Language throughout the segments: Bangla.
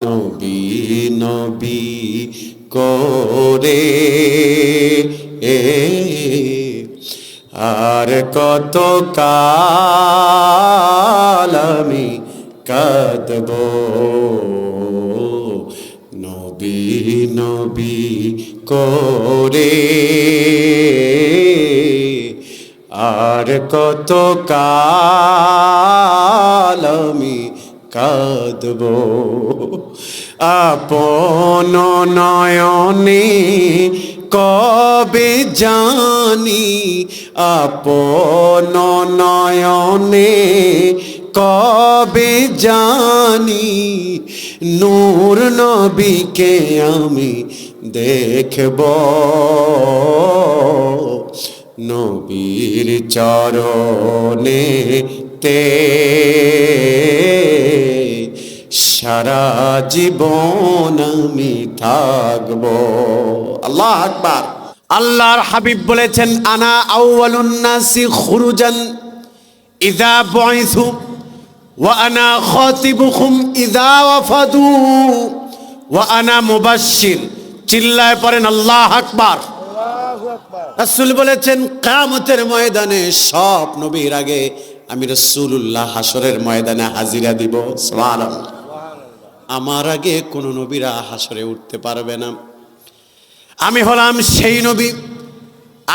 নবী নবী করে আর কত কাল আমি কাঁদব, নবী নবী করে আর কত কাল আমি কাঁদব। আপন নয়নে কবে জানি, আপন নয়নে কবে জানি নূর নবীকে আমি দেখব, নবীর চরণে তে সারা জীবন আমি থাকব। আল্লাহু আকবার। আল্লাহর হাবিব বলেছেন, আনা আউয়ালুন নাসি খুরুজান ইযা বুইসু ওয়া আনা খাতিবুকুম ইযা ওয়াফাদু ওয়া আনা মুবাশশির। চিল্লায় পড়েন আল্লাহু আকবার। রাসূল বলেছেন, কিয়ামতের ময়দানে সব নবীর আগে আমি রাসূলুল্লাহ হাসরের ময়দানে হাজিরা দিব। সুবহানাল্লাহ। আমার আগে কোন নবীরা হাসরে উঠতে পারবে না। আমি হলাম সেই নবী।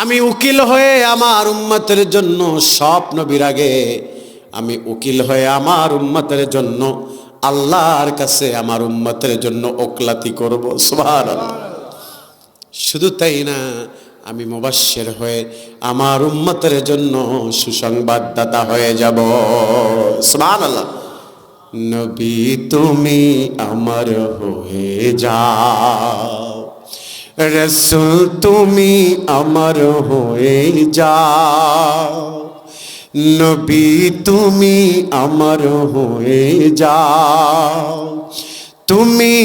আমি উকিল হয়ে আমার উম্মতের জন্য, সব নবীর আগে আমি উকিল হয়ে আমার উম্মতের জন্য আল্লাহর কাছে আমার উম্মতের জন্য ওকলাতি করব। সুবহানাল্লাহ। শুধু তাই না, আমি মুবাশশির হয়ে আমার উম্মতের জন্য সুসংবাদদাতা হয়ে যাব। সুবহানাল্লাহ। নবী তুমি আমার হয়ে যাও, রাসূল তুমি আমার হয়ে যাও, নবী তুমি আমার হয়ে যাও, তুমি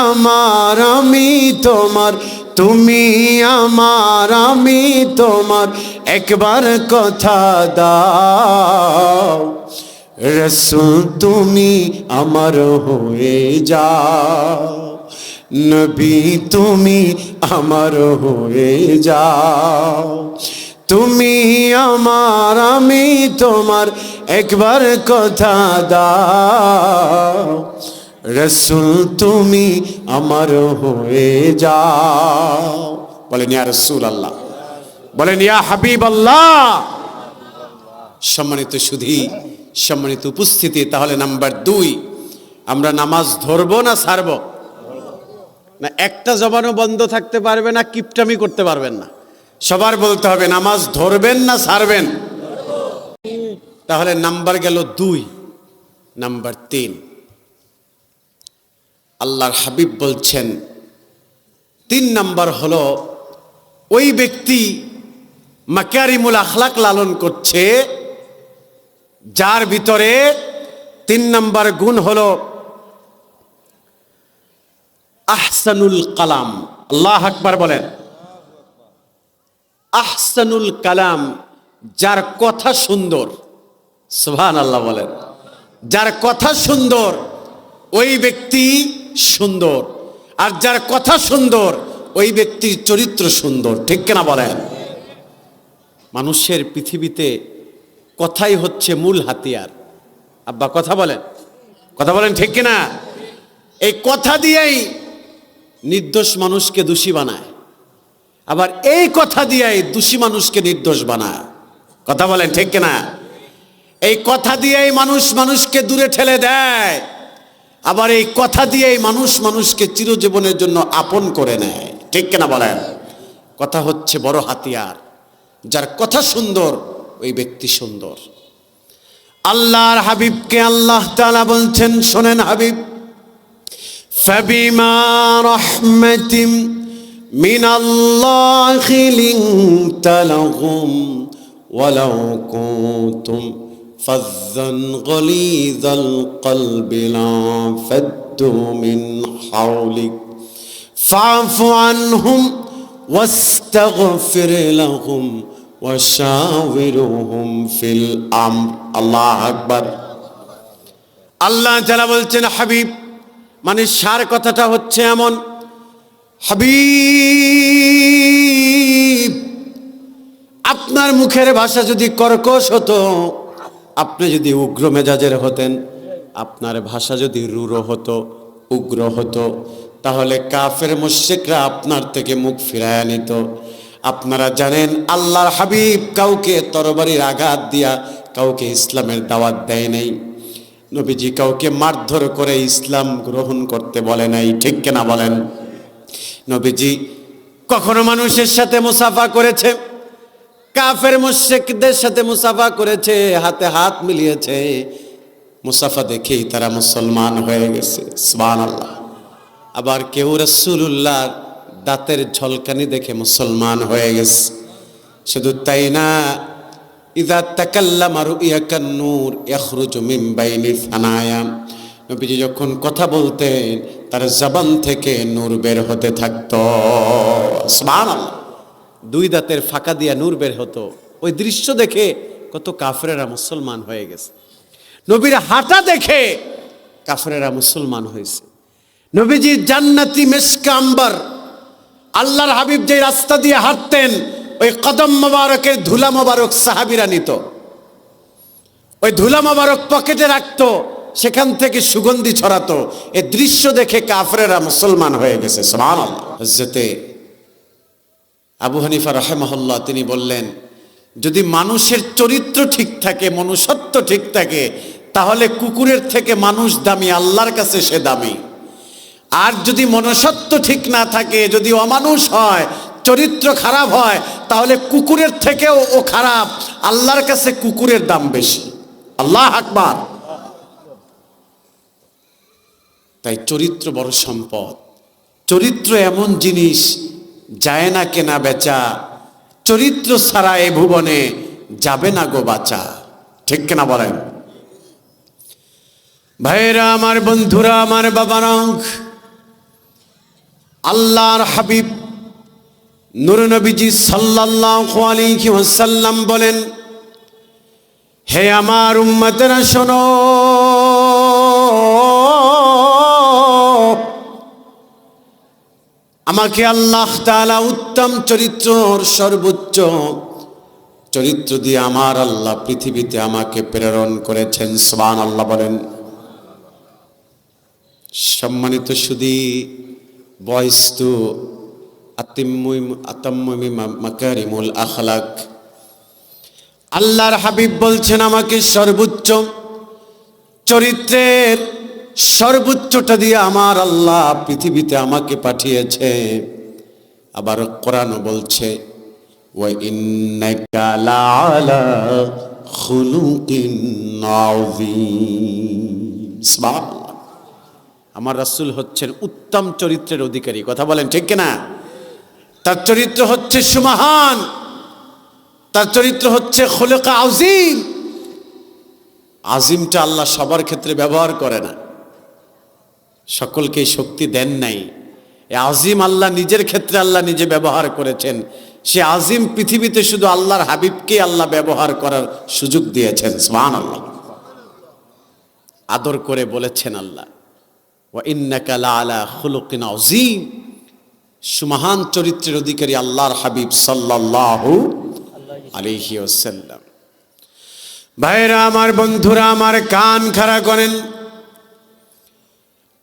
আমার আমি তোমার, তুমি আমার আমি তোমার, একবার কথা দাও, রাসূল তুমি আমার হয়ে যাও, নবী তুমি আমার হয়ে যাও, তুমি আমার আমি তোমার, একবার কথা দাও, রাসূল তুমি আমার হয়ে যাও। বলেন ইয়া রাসূলুল্লাহ, বলেন ইয়া হাবিবাল্লাহ। সম্মানিত সুধী, সম্মানিত উপস্থিতি, তাহলে নাম্বার 2, আমরা নামাজ ধরবো না ছাড়বো? না একটা জবানও বন্ধ থাকতে পারবে না, কিপটামি করতে পারবেন না। সবার বলতে হবে নামাজ ধরবেন না ছাড়বেন। তাহলে নাম্বার গেল 2। নাম্বার 3, আল্লাহর হাবিব বলছেন 3 নাম্বার হলো ওই ব্যক্তি মাকারিমুল আখলাক লালন করছে যার ভিতরে 3 নাম্বার গুণ হলো আহসানুল কালাম। আল্লাহু আকবার বলেন। আহসানুল কালাম, যার কথা সুন্দর। সুবহানাল্লাহ বলেন। যার কথা সুন্দর ওই ব্যক্তি সুন্দর, আর যার কথা সুন্দর ওই ব্যক্তির চরিত্র সুন্দর। ঠিক কিনা বলেন? মানুষের পৃথিবীতে কথাই হচ্ছে মূল হাতিয়ার। আব্বা কথা বলেন, কথা বলেন, ঠিক কিনা? এই কথা দিয়েই নির্দোষ মানুষকে দোষী বানায়, আবার এই কথা দিয়েই দোষী মানুষকে নির্দোষ বানায়। কথা বলেন, ঠিক কিনা? এই কথা দিয়েই মানুষ মানুষকে দূরে ঠেলে দেয়, আবার এই কথা দিয়েই মানুষ মানুষকে চিরজীবনের জন্য আপন করে নেয়। ঠিক কিনা বলেন? কথা হচ্ছে বড় হাতিয়ার। যার কথা সুন্দর ওই ব্যক্তি সুন্দর। আল্লাহর হাবিবকে আল্লাহ তাআলা বলছেন, শোনেন হাবিব, ফাবিমা রাহমাতিম মিনাল্লাহি লিনতা লাহুম ওয়ালাউ কুনতুম ফাযযান গালিযাল কলবি লাফাদ্দু মিন হাওলিক ফা'ফু আনহুম ওয়াস্তাগফির লাহুম ওয়াশাওিরহুম ফিল আমর। আল্লাহু আকবার। আল্লাহ তাআলা বলছেন, হাবিব মানে সার কথাটা হচ্ছে এমন, হাবিব, আপনার মুখের ভাষা যদি কর্কশ হতো, আপনি যদি উগ্র মেজাজের হতেন, আপনার ভাষা যদি রূঢ় হতো, উগ্র হতো, তাহলে কাফের মুশরিকরা আপনার থেকে মুখ ফিরায় নিত। আপনারা জানেন আল্লাহর হাবিব কাউকে তরবারির আঘাত দিয়া কাউকে ইসলামের দাওয়াত দেয় নাই। নবীজি কাউকে মারধর করে ইসলাম গ্রহণ করতে বলে নাই, ঠিক কিনা বলেন? নবীজি কখনো মানুষের সাথে মুসাফা করেছে, কাফের মুশরিকদের সাথে মুসাফা করেছে, হাতে হাত মিলিয়েছে, মুসাফা দেখেই তারা মুসলমান হয়ে গেছে, সুবহানাল্লাহ। আবার কেউ রাসূলুল্লাহর দাঁতের ঝলকানি দেখে মুসলমান হয়ে গেছে। শুধু তাই না, ইযা তাকাল্লামা রুইয়াকান নূর ইয়াখরুজু মিন বাইনি সানায়া, নবীজি যখন কথা বলতেন তার জবান থেকে নূর বের হতে থাকতো, সুবহানাল্লাহ। দুই দাঁতের ফাঁকা দিয়া নূর বের হতো। ওই দৃশ্য দেখে কত কাফেরেরা মুসলমান হয়ে গেছে। নবীর হাঁটা দেখে কাফেরেরা মুসলমান হয়েছে। নবীজির জান্নাতি মেশকা আম্বার, আল্লাহর হাবিব যে রাস্তা দিয়ে হাঁটতেন, ওই কদম মোবারকের ধুলা মোবারক সাহাবীরা নিত, ওই ধুলা মোবারক পকেটে রাখতো, সেখান থেকে সুগন্ধি ছড়াতো। এই দৃশ্য দেখে কাফেরেরা মুসলমান হয়ে গেছে, সুবহানাল্লাহ। হযরতে আবু হানিফা রাহিমাহুল্লাহ তিনি বললেন, যদি মানুষের চরিত্র ঠিক থাকে, মনুষ্যত্ব ঠিক থাকে, তাহলে কুকুরের থেকে মানুষ দামি, আল্লাহর কাছে সে দামি। আর যদি মনুষ্যত্ব ঠিক না থাকে, যদি অমানুষ হয়, চরিত্র খারাপ হয়, তাহলে কুকুরের থেকেও ও খারাপ, আল্লাহর কাছে কুকুরের দাম বেশি। আল্লাহ আকবার। তাই চরিত্র বড় সম্পদ। চরিত্র এমন জিনিস, যায় না কেনা বেচা, চরিত্র ছাড়া এ ভুবনে যাবে না গো বাঁচা, ঠিক কিনা বলেন? ভাইরা আমার, বন্ধুরা আমার, বাবারা, আল্লাহর হাবিব নূর নবীজি সাল্লাল্লাহু আলাইহি ওয়াসাল্লাম বলেন, হে আমার উম্মতেরা শোনো, আমাকে আল্লাহ তাআলা উত্তম চরিত্রর সর্বোচ্চ চরিত্র দিয়ে আমার আল্লাহ পৃথিবীতে আমাকে প্রেরণ করেছেন, সুবহানাল্লাহ বলেন। সম্মানিত সুধী, বয়স্তু আতাম্মুমি মাকারিমুল আখলাক, আল্লাহর হাবিব বলছেন আমাকে সর্বোচ্চ চরিত্রের সর্বোচ্চটা দিয়ে আমার আল্লাহ পৃথিবীতে আমাকে পাঠিয়েছে। আবার কোরআনও বলছে, ওয়া ইন্নাকা লাআলা খুলুকিন আযীম, সুবহানাল্লাহ। আমার রাসূল হচ্ছেন উত্তম চরিত্রের অধিকারী, কথা বলেন ঠিক কিনা? তার চরিত্র হচ্ছে সুমহান, তার চরিত্র হচ্ছে খুলুক আযীম। আজিমটা আল্লাহ সবার ক্ষেত্রে ব্যবহার করে না, সকলকে শক্তি দেন নাই। এই আজিম আল্লাহ নিজের ক্ষেত্রে আল্লাহ নিজে ব্যবহার করেছেন। সে আজিম পৃথিবীতে শুধু আল্লাহর হাবিবকে আল্লাহ ব্যবহার করার সুযোগ দিয়েছেন, সুবহানাল্লাহ। আদর করে বলেছেন আল্লাহ, ওয়া ইন্নাকা লাআলা খুলুকিন আযীম, সুমহান চরিত্রের অধিকারী আল্লাহর হাবিব সাল্লাল্লাহু আলাইহি ওয়াসাল্লাম। ভাইরা আমার, বন্ধুরা আমার, কান খাড়া করেন,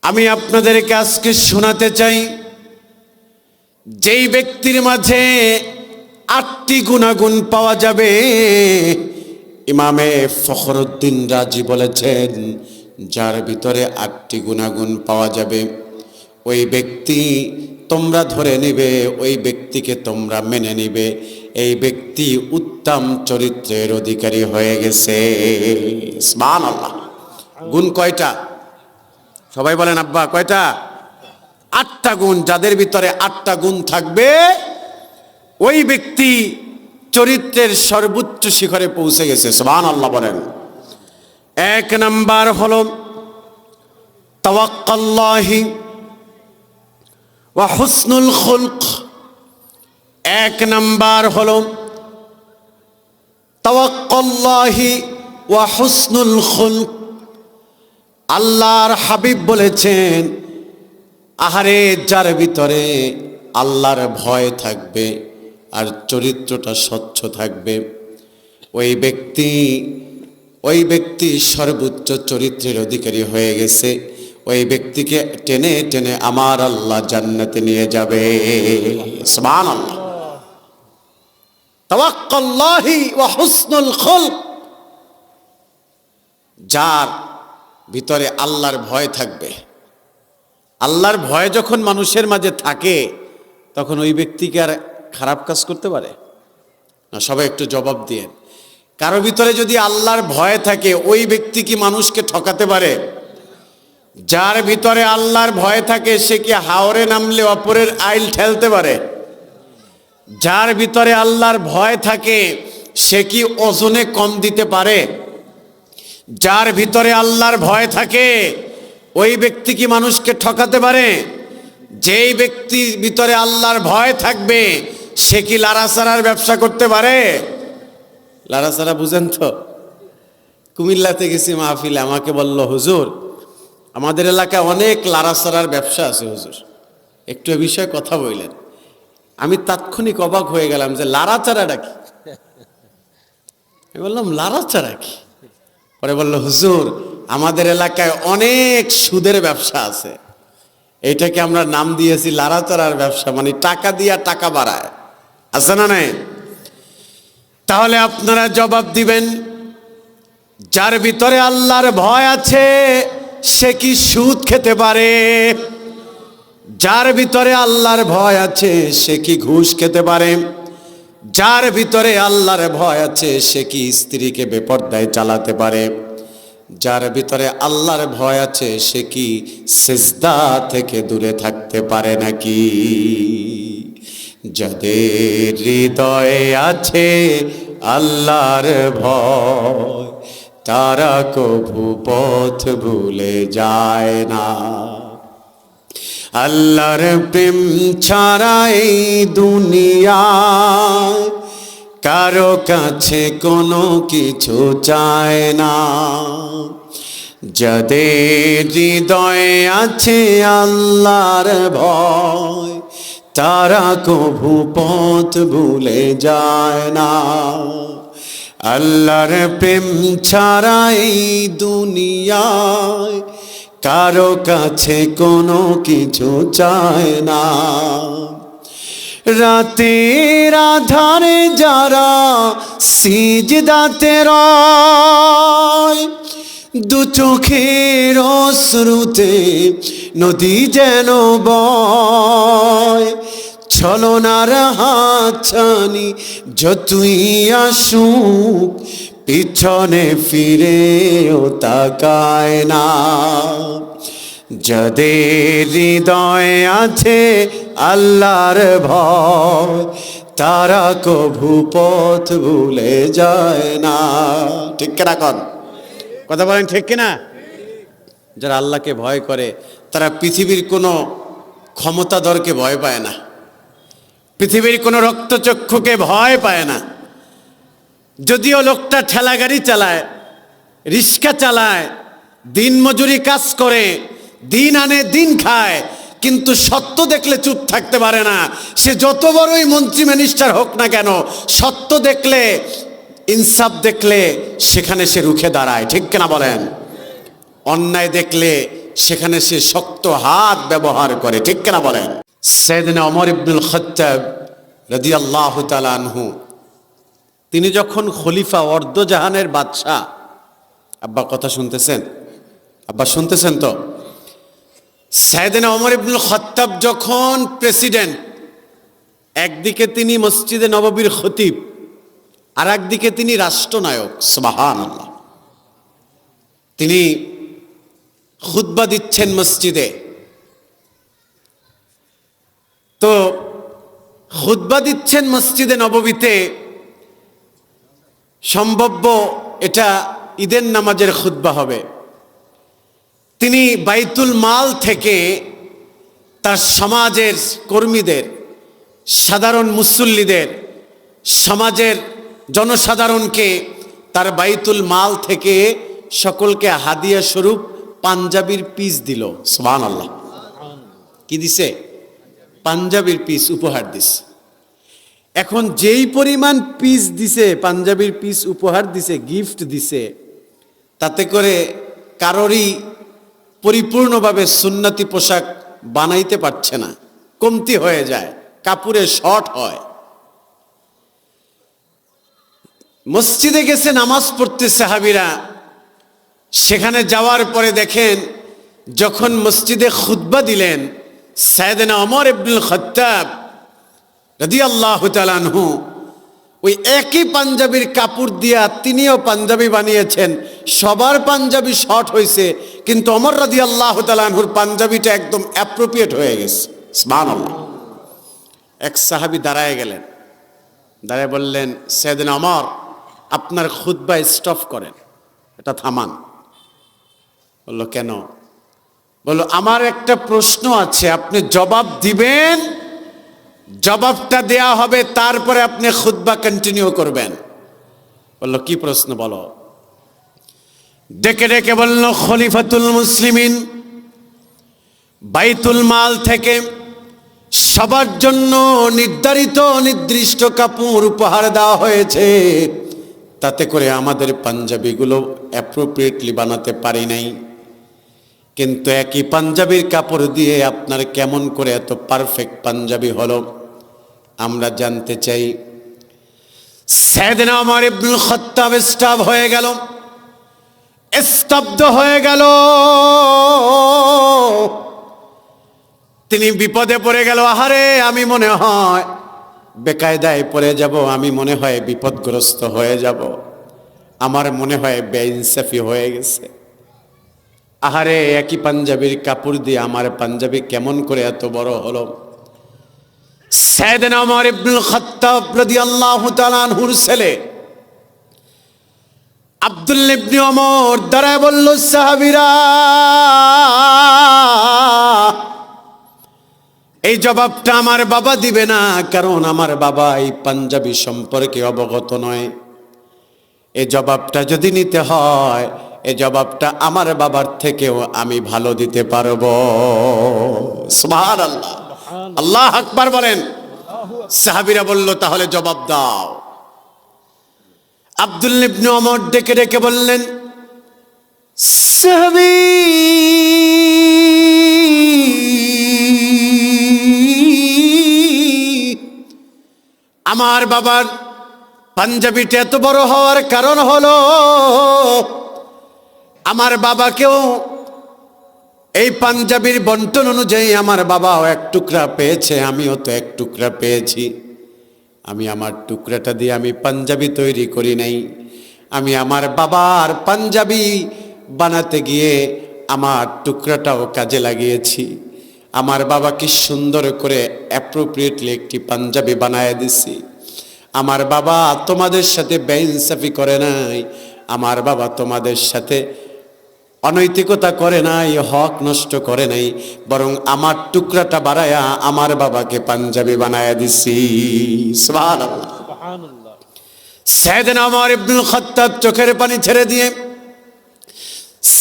আমি আপনাদেরকে আজকে শোনাতে চাই, যেই ব্যক্তির মাঝে 8টি গুণাগুণ পাওয়া যাবে, ইমামে ফখরুদ্দিন রাজি বলেছেন, যার ভিতরে 8টি গুণাগুণ পাওয়া যাবে, ওই ব্যক্তি তোমরা ধরে নিবে, ওই ব্যক্তিকে তোমরা মেনে নিবে, এই ব্যক্তি উত্তম চরিত্রের অধিকারী হয়ে গেছে, সুবহানাল্লাহ। গুণ কয়টা? সবাই বলেন আব্বা, কয়টা? 8টা গুণ। যাদের ভিতরে 8টা গুণ থাকবে, ওই ব্যক্তি চরিত্রের সর্বোচ্চ শিখরে পৌঁছে গেছে, সুবহানাল্লাহ বলেন। 1 নাম্বার হলো তাওয়াক্কুল্লাহি ওয়া হুসনুল খুলক। 1 নাম্বার হলো তাওয়াক্কুল্লাহি ওয়া হুসনুল খুলক। আল্লাহর হাবিব বলেছেন, আহারে, যার ভিতরে আল্লাহর ভয় থাকবে আর চরিত্রটা স্বচ্ছ থাকবে, ওই ব্যক্তি সর্বোচ্চ চরিত্রের অধিকারী হয়ে গেছে। ওই ব্যক্তিকে টেনে টেনে আমার আল্লাহ জান্নাতে নিয়ে যাবে। সুবহানাল্লাহ। তাওয়াক্কুল্লাহি ওয়া হুসনুল খুলক, যার ভিতরে আল্লাহর ভয় থাকবে। আল্লাহর ভয় যখন মানুষের মাঝে থাকে, তখন ওই ব্যক্তিকে আর খারাপ কাজ করতে পারে না? সবাই একটু জবাব দিয়ে। কারো ভিতরে যদি আল্লাহর ভয় থাকে, ওই ব্যক্তি কি মানুষকে ঠকাতে পারে? যার ভিতরে আল্লাহর ভয় থাকে, সে কি হাওরে নামলে অপরের আইল ঠেলতে পারে? যার ভিতরে আল্লাহর ভয় থাকে, সে কি ওজনে কম দিতে পারে? যার ভিতরে আল্লাহর ভয় থাকে, ওই ব্যক্তি কি মানুষকে ঠকাতে পারে? যেই ব্যক্তির ভিতরে আল্লাহর ভয় থাকবে, সে কি লারাসারার ব্যবসা করতে পারে? লারাসারা বুঝেন তো? কুমিল্লাতে গেছি মাহফিলে, আমাকে বলল, হুজুর আমাদের এলাকায় অনেক লারাসারার ব্যবসা আছে, হুজুর একটু এ বিষয়ে কথা বললেন। আমি তাৎক্ষণিক অবাক হয়ে গেলাম যে লারাচারাটা কি। আমি বললাম লারাচারা কি? পরে বলল, হুজুর আমাদের এলাকায় অনেক সুদের ব্যবসা আছে, এইটাকে আমরা নাম দিয়েছি লারাচারার ব্যবসা, মানে টাকা দিয়া টাকা বাড়ায়। আছে না নাই? তাহলে আপনারা জবাব দিবেন, যার ভিতরে আল্লাহর ভয় আছে, সে কি সুদ খেতে পারে? যার ভিতরে আল্লাহর ভয় আছে, সে কি ঘুষ খেতে পারে? যার ভিতরে আল্লাহর ভয় আছে, সে কি স্ত্রীকে বেপরদায় চালাতে পারে? যার ভিতরে আল্লাহর ভয় আছে, সে কি সিজদা থেকে দূরে থাকতে পারে নাকি? যাদের হৃদয়ে আছে আল্লাহর ভয়, তারা কভু পথ ভুলে যায় না। আল্লাহর প্রেম ছাড়া এই দুনিয়ায় কারো কাছে কোনো কিছু চায় না। যাদের হৃদয়ে আছে আল্লাহর ভয়, তারা কভু পথ ভুলে যায় না। আল্লাহর প্রেম ছাড়া এই দুনিয়ায় কারো কাছে কোনো কিছু চায় না। রাতের আধারে যারা সিজদাতে রয়, দু চোখের অশ্রুতে নদী যেন বয়। ছলনার হাতছানি যতই আসুক, পিছনে ফিরেও তাকায় না। যাদের হৃদয়ে আছে আল্লাহর ভয়, তারা কভু পথ ভুলে যায় না। ঠিক কিনা কন? কথা বলেন ঠিক কিনা? যারা আল্লাহকে ভয় করে, তারা পৃথিবীর কোনো ক্ষমতাধরকে ভয় পায় না, পৃথিবীর কোনো রক্তচক্ষুকে ভয় পায় না। যদিও লোকটা ঠেলা গাড়ি চালায়, রিক্সা চালায়, দিন মজুরি কাজ করে, দিন আনে দিন খায়, কিন্তু সত্য দেখলে চুপ থাকতে পারে না। সে যত বড়ই মন্ত্রী মিনিস্টার হোক না কেন, সত্য দেখলে, ইনসাফ দেখলে সেখানে সে রুখে দাঁড়ায়। ঠিক কিনা বলেন? অন্যায় দেখলে সেখানে সে শক্ত হাত ব্যবহার করে। ঠিক কিনা বলেন? সাইয়েদনা ওমর ইবনুল খাত্তাব রাদিয়াল্লাহু তাআলা আনহু, তিনি যখন খলিফা, অর্ধজাহানের বাদশাহ, আব্বা কথা শুনতেছেন? আব্বা শুনতেছেন তো? সাইয়েদনা ওমর ইবনুল খাত্তাব যখন প্রেসিডেন্ট, একদিকে তিনি মসজিদে নববীর খতিব, আর একদিকে তিনি রাষ্ট্রনায়ক। সুবহানাল্লাহ। তিনি খুতবা দিচ্ছেন মসজিদে। তো খুতবা দিচ্ছেন মসজিদে নববীতে, সম্ভব্য এটা ঈদের নামাজের খুতবা হবে। তিনি বাইতুল মাল থেকে তার সমাজের কর্মীদের, সাধারণ মুসল্লিদের, সমাজের জনসাধারণকে তার বাইতুল মাল থেকে সকলকে হাদিয়া স্বরূপ পাঞ্জাবির পিস দিল। সুবহানাল্লাহ। কি দিছে? পাঞ্জাবির পিস উপহার দিছে। এখন যেই পরিমাণ পিস দিছে, পাঞ্জাবির পিস উপহার দিছে, গিফট দিছে, তাতে করে কারোরই পরিপূর্ণভাবে সুন্নতি পোশাক বানাইতে পারছে না, কমতি হয়ে যায়, কাপড়ে শর্ট হয়। মসজিদে গেছে নামাজ পড়তে সাহাবীরা, সেখানে যাওয়ার পরে দেখেন যখন মসজিদে খুতবা দিলেন সাইয়েদনা ওমর ইবনুল খাত্তাব রাদিয়াল্লাহু তাআলা আনহু, ওই একই পাঞ্জাবির কাপড় দিয়া তিনিও পাঞ্জাবি বানিয়েছেন, সবার পাঞ্জাবি শর্ট হয়েছে, কিন্তু ওমর রাদিয়াল্লাহু তাআলা আনহুর পাঞ্জাবিটা একদম অ্যাপ্রোপ্রিয়েট হয়ে গেছে। সুবহানাল্লাহ। এক সাহাবী দাঁড়ায় গেলেন, দাঁড়ায় বললেন, সাইয়েদনা ওমর, আপনার খুতবা স্টপ করেন, এটা থামান। বলল, কেন? বলল, আমার একটা প্রশ্ন আছে, আপনি জবাব দিবেন, জবাবটা দেয়া হবে, তারপরে আপনি খুতবা কন্টিনিউ করবেন। বলল, কি প্রশ্ন বলো? ডেকে ডেকে বলল, খলিফাতুল মুসলিমিন, বাইতুল মাল থেকে সবার জন্য নির্ধারিত নির্দিষ্ট কাপড় উপহার দেওয়া হয়েছে, তাতে করে আমাদের পাঞ্জাবিগুলো অ্যাপ্রোপ্রিয়েটলি বানাতে পারি নাই, কিন্তু একই পাঞ্জাবির কাপড় দিয়ে আপনার কেমন করে এত পারফেক্ট পাঞ্জাবি হলো, আমরা জানতে চাই। সাইয়েদনা ওমর ইবনুল খাত্তাব স্টপ হয়ে গেল, স্তব্ধ হয়ে গেল। তিনি বিপদে পড়ে গেল, আহারে আমি মনে হয় বেকায়দায় পড়ে যাব, আমি মনে হয় বিপদগ্রস্ত হয়ে যাব, আমার মনে হয় বেইনসাফি হয়ে গেছে। আহারে, একই পাঞ্জাবির কাপড় দিয়ে আমার পাঞ্জাবি কেমন করে এত বড় হলো। সাইয়েদনা ওমর ইবনুল খাত্তাব রাদিয়াল্লাহু তাআলা আনহুর ছেলে আব্দুল্লাহ ইবনে ওমর দাঁড়ায় বলল, সাহাবীরা, এই জবাবটা আমার বাবা দিবে না, কারণ আমার বাবা এই পাঞ্জাবি সম্পর্কে অবগত নয়। এই জবাবটা যদি নিতে হয়, এই জবাবটা আমার বাবার থেকেও আমি ভালো দিতে পারবো। সুবহানাল্লাহ, আল্লাহু আকবার বলেন। সাহাবীরা বলল, তাহলে জবাব দাও। আব্দুল্লাহ ইবনে ওমর ডেকে ডেকে বললেন, সাহাবী, আমার বাবার পাঞ্জাবিটা এত বড় হওয়ার কারণ হলো আমার বাবাকেও এই পাঞ্জাবির বন্টন অনুযায়ী আমার বাবাও এক টুকরা পেয়েছে, আমিও তো এক টুকরা পেয়েছি। আমি আমার টুকরাটা দিয়ে আমি পাঞ্জাবি তৈরি করি নাই, আমি আমার বাবার পাঞ্জাবি বানাতে গিয়ে আমার টুকরাটাও কাজে লাগিয়েছি। আমার বাবা কি সুন্দর করে অ্যাপ্রোপ্রিয়েটলি একটি পাঞ্জাবি বানায় দিছি। আমার বাবা তোমাদের সাথে বেইনসাফি করে নাই, আমার বাবা তোমাদের সাথে অনৈতিকতা করে নাই, হক নষ্ট করে নাই, বরং আমার টুকরাটা বাড়ায়া আমার বাবাকে পাঞ্জাবি বানায়া দিছি। সুবহানাল্লাহ, সুবহানাল্লাহ। সাইয়েদনা ওমর ইবনুল খাত্তাব চোখের পানি ছেড়ে দিয়ে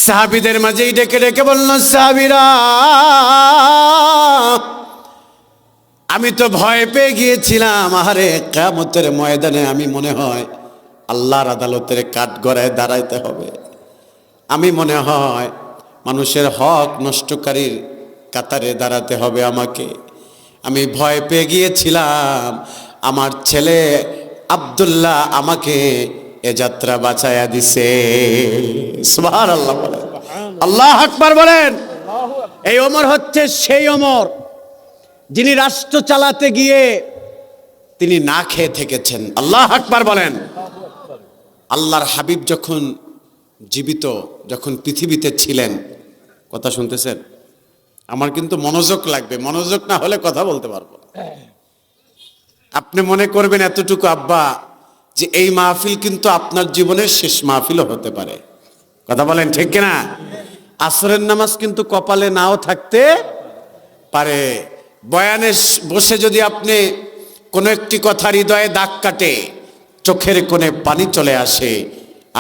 সাহাবীদের মাঝেই ডেকে ডেকে বলল, সাহাবীরা, আমি তো ভয় পেয়ে গিয়েছিলাম, আহারে কিয়ামতের ময়দানে আমি মনে হয় আল্লাহর আদালতের কাঠগড়ায় দাঁড়াইতে হবে, আমি মনে হয় মানুষের হক নষ্টকারীর কাতারে দাঁড়াতে হবে আমাকে। আমি ভয় পেয়ে গিয়েছিলাম, আমার ছেলে আব্দুল্লাহ আমাকে এ যাত্রা বাঁচায়া দিছে। সুবহানাল্লাহ বলেন, আল্লাহু আকবার বলেন। এই ওমর হচ্ছে সেই ওমর যিনি রাষ্ট্র চালাতে গিয়ে তিনি না খেয়ে থেকেছেন। আল্লাহু আকবার বলেন। আল্লাহর হাবিব যখন জীবিত, যখন পৃথিবীতে ছিলেন, কথা শুনতেছেন? আমার কিন্তু মনোযোগ লাগবে, মনোযোগ না হলে কথা বলতে পারবো। আপনি মনে করবেন এতটুকু আব্বা যে এই মাহফিল কিন্তু আপনার জীবনের শেষ মাহফিলও হতে পারে, কথা বলেন ঠিক কিনা? আসরের নামাজ কিন্তু কপালে নাও থাকতে পারে। বয়ানে বসে যদি আপনি কোনো একটি কথা হৃদয়ে দাগ কাটে, চোখের কোণে পানি চলে আসে,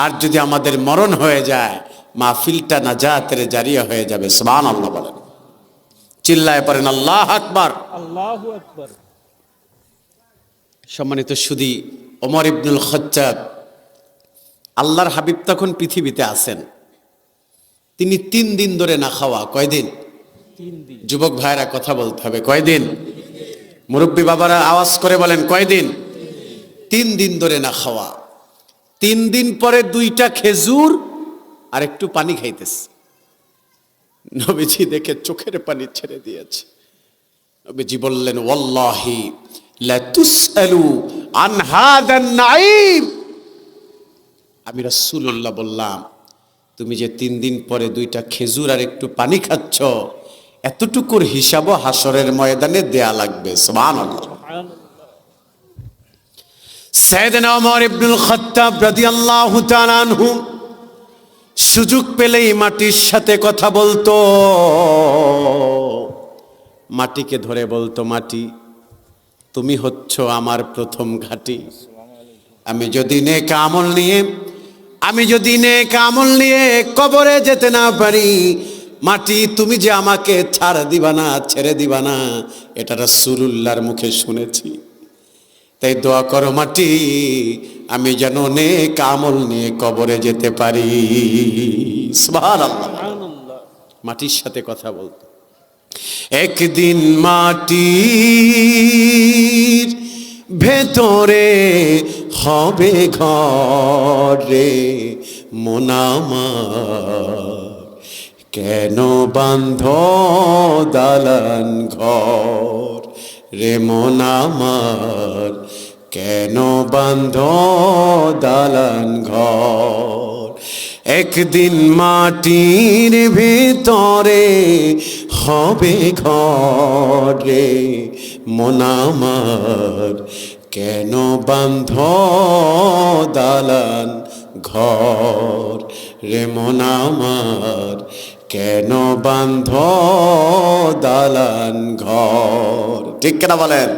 আর যদি আমাদের মরণ হয়ে যায়, মাহফিলটা নাজাতের জারিয়া হয়ে যাবে। সুবহানাল্লাহ বলেন। চিল্লায় পড়েন আল্লাহ আকবার। আল্লাহু আকবার। সম্মানিত সুধী, ওমর ইবনুল খাত্তাব, আল্লাহর হাবিব তখন পৃথিবীতে আছেন। তিনি 3 দিন ধরে না খাওয়া। কয়দিন? 3 দিন। যুবক ভাইরা কথা বলতে হবে, কয়দিন? মুরব্বী বাবারা আওয়াজ করে বলেন, কয়দিন? 3 দিন ধরে না খাওয়া। 3 দিন পরে 2টা খেজুর আর একটু পানি খাইতেছে। নবীজি দেখে চোখের পানি ছেড়ে দিয়েছে। নবীজি বললেন, ওয়াল্লাহি লা তুসআলু আন হাদান নাঈম। আমি রাসূলুল্লাহ বললাম, তুমি যে 3 দিন পরে 2টা খেজুর আর একটু পানি খাচ্ছ, এতটুকুর হিসাবও হাসরের ময়দানে দেয়া লাগবে। সুবহানাল্লাহ। সাইয়েদনা ওমর ইবনুল খাত্তাব রাদিয়াল্লাহু তাআলা আনহু সুযোগ পেলেই মাটির সাথে কথা বলতো। মাটিকে ধরে বলতো, মাটি তুমি হচ্ছ আমার প্রথম ঘাঁটি। আমি যদি নেক আমল নিয়ে কবরে যেতে না পারি, মাটি তুমি যে আমাকে ছেড়ে দিবা না, এটা রাসূলুল্লাহর মুখে শুনেছি। তাই দোয়া করো মাটি, আমি যেন নেক আমল নিয়ে কবরে যেতে পারি। সুবহানাল্লাহ। মাটির সাথে কথা বলতো। একদিন মাটির ভেতরে হবে ঘরে মন আমার, কেন বাঁধ দালান ঘর রে মন আমার, কেন বাঁধ দালান ঘর। একদিন মাটির ভিতরে হবে ঘরে মন আমার, কেন বাঁধ দালান ঘর রে মন আমার, কেন বাঁধ দালান ঘর। ঠিক কিনা বলেন?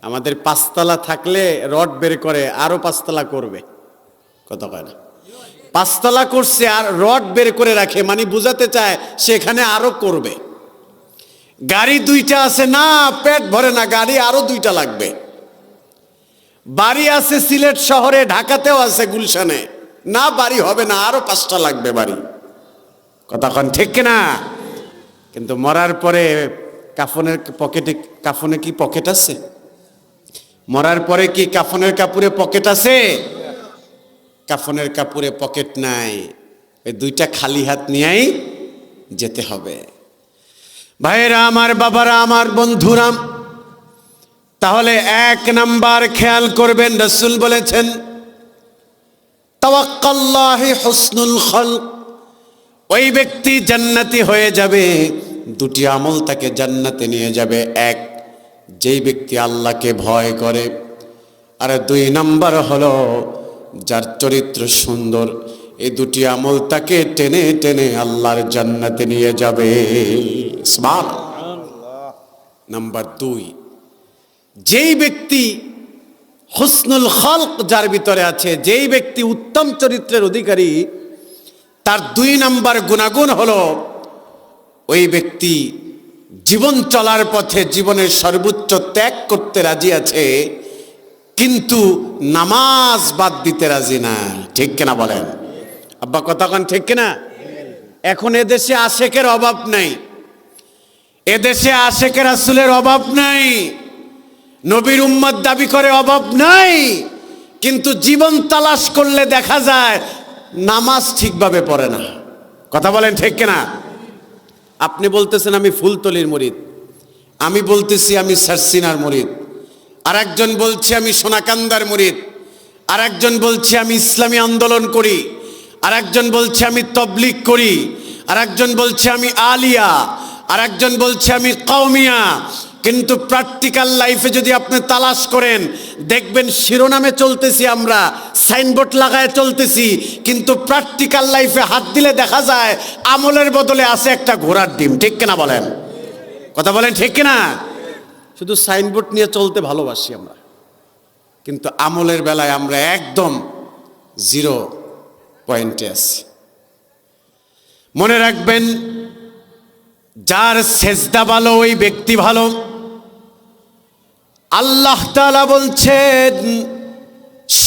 আমাদের 5 তলা থাকলে রড বের করে আরো 5 তলা করবে, কথা কয় না? 5 তলা করছে আর রড বের করে রাখে, মানে বুঝাতে চায় সেখানে আরো করবে। গাড়ি 2টা আছে না, পেট ভরে না, গাড়ি আরো 2টা লাগবে। বাড়ি আছে সিলেট শহরে, ঢাকাতেও আছে, গুলশানে, না বাড়ি হবে না, আরো 5টা লাগবে বাড়ি। কথা কন ঠিক কিনা? কিন্তু মরার পরে কাফনে কি পকেট আছে? মরার পরে কি কাফনের কাপড়ে পকেট আছে? কাফনের কাপড়ে পকেট নাই। এই 2টা খালি হাত নিয়েই যেতে হবে। ভাইরা আমার, বাবারা আমার, বন্ধুরা, তাহলে 1 নাম্বার খেয়াল করবেন, রাসূল বলেছেন তাওয়াক্কাল্লাহি হুসনুল খালক। ওই ব্যক্তি জান্নাতি হয়ে যাবে। 2টি আমল তাকে জান্নাতে নিয়ে যাবে। 1, যেই ব্যক্তি আল্লাহকে ভয় করে, আর 2 নাম্বার হলো যার চরিত্র সুন্দর। এই 2টি আমল তাকে টেনে টেনে আল্লাহর জান্নাতে নিয়ে যাবে। সুবহানাল্লাহ। নাম্বার 2, যেই ব্যক্তি হুসনুল খালক যার ভিতরে আছে, যেই ব্যক্তি উত্তম চরিত্রের অধিকারী, তার 2 নাম্বার গুণাগুণ হলো ওই ব্যক্তি জীবন চলার পথে জীবনের সর্বোচ্চ ত্যাগ করতে রাজি আছে, কিন্তু নামাজ বাদ দিতে রাজি না। ঠিক কিনা বলেন? আব্বা কথা কন ঠিক কিনা? এখন এদেশে আশেকের অভাব নাই, এদেশে আশেকে রাসূলের অভাব নাই, নবীর উম্মত দাবি করে অভাব নাই, কিন্তু জীবন তালাশ করলে দেখা যায় নামাজ ঠিকভাবে পড়ে না। কথা বলেন ঠিক কিনা? আপনি বলতেছেন আমি ফুলতলির মুরিদ, আমি বলতেছি আমি সারসিনার মুরিদ, আর একজন বলছে আমি সোনাকান্দার মুরিদ, আর একজন বলছে আমি ইসলামী আন্দোলন করি, আর একজন বলছে আমি তবলিগ করি, আর একজন বলছে আমি আলিয়া, আর একজন বলছে আমি কওমিয়া। কিন্তু প্র্যাকটিক্যাল লাইফে যদি আপনি তালাশ করেন, দেখবেন শিরোনামে চলতেছি আমরা, সাইনবোর্ড লাগায় চলতেছি, কিন্তু প্র্যাকটিক্যাল লাইফে হাত দিলে দেখা যায় আমলের বদলে আছে একটা ঘোড়ার ডিম। ঠিক কিনা বলেন? কথা বলেন ঠিক কিনা? শুধু সাইনবোর্ড নিয়ে চলতে ভালোবাসি আমরা, কিন্তু আমলের বেলায় আমরা একদম 0 পয়েন্টে আছি। মনে রাখবেন, যার সেজদা ভালো ওই ব্যক্তি ভালো। আল্লাহ তাআলা বলছেন,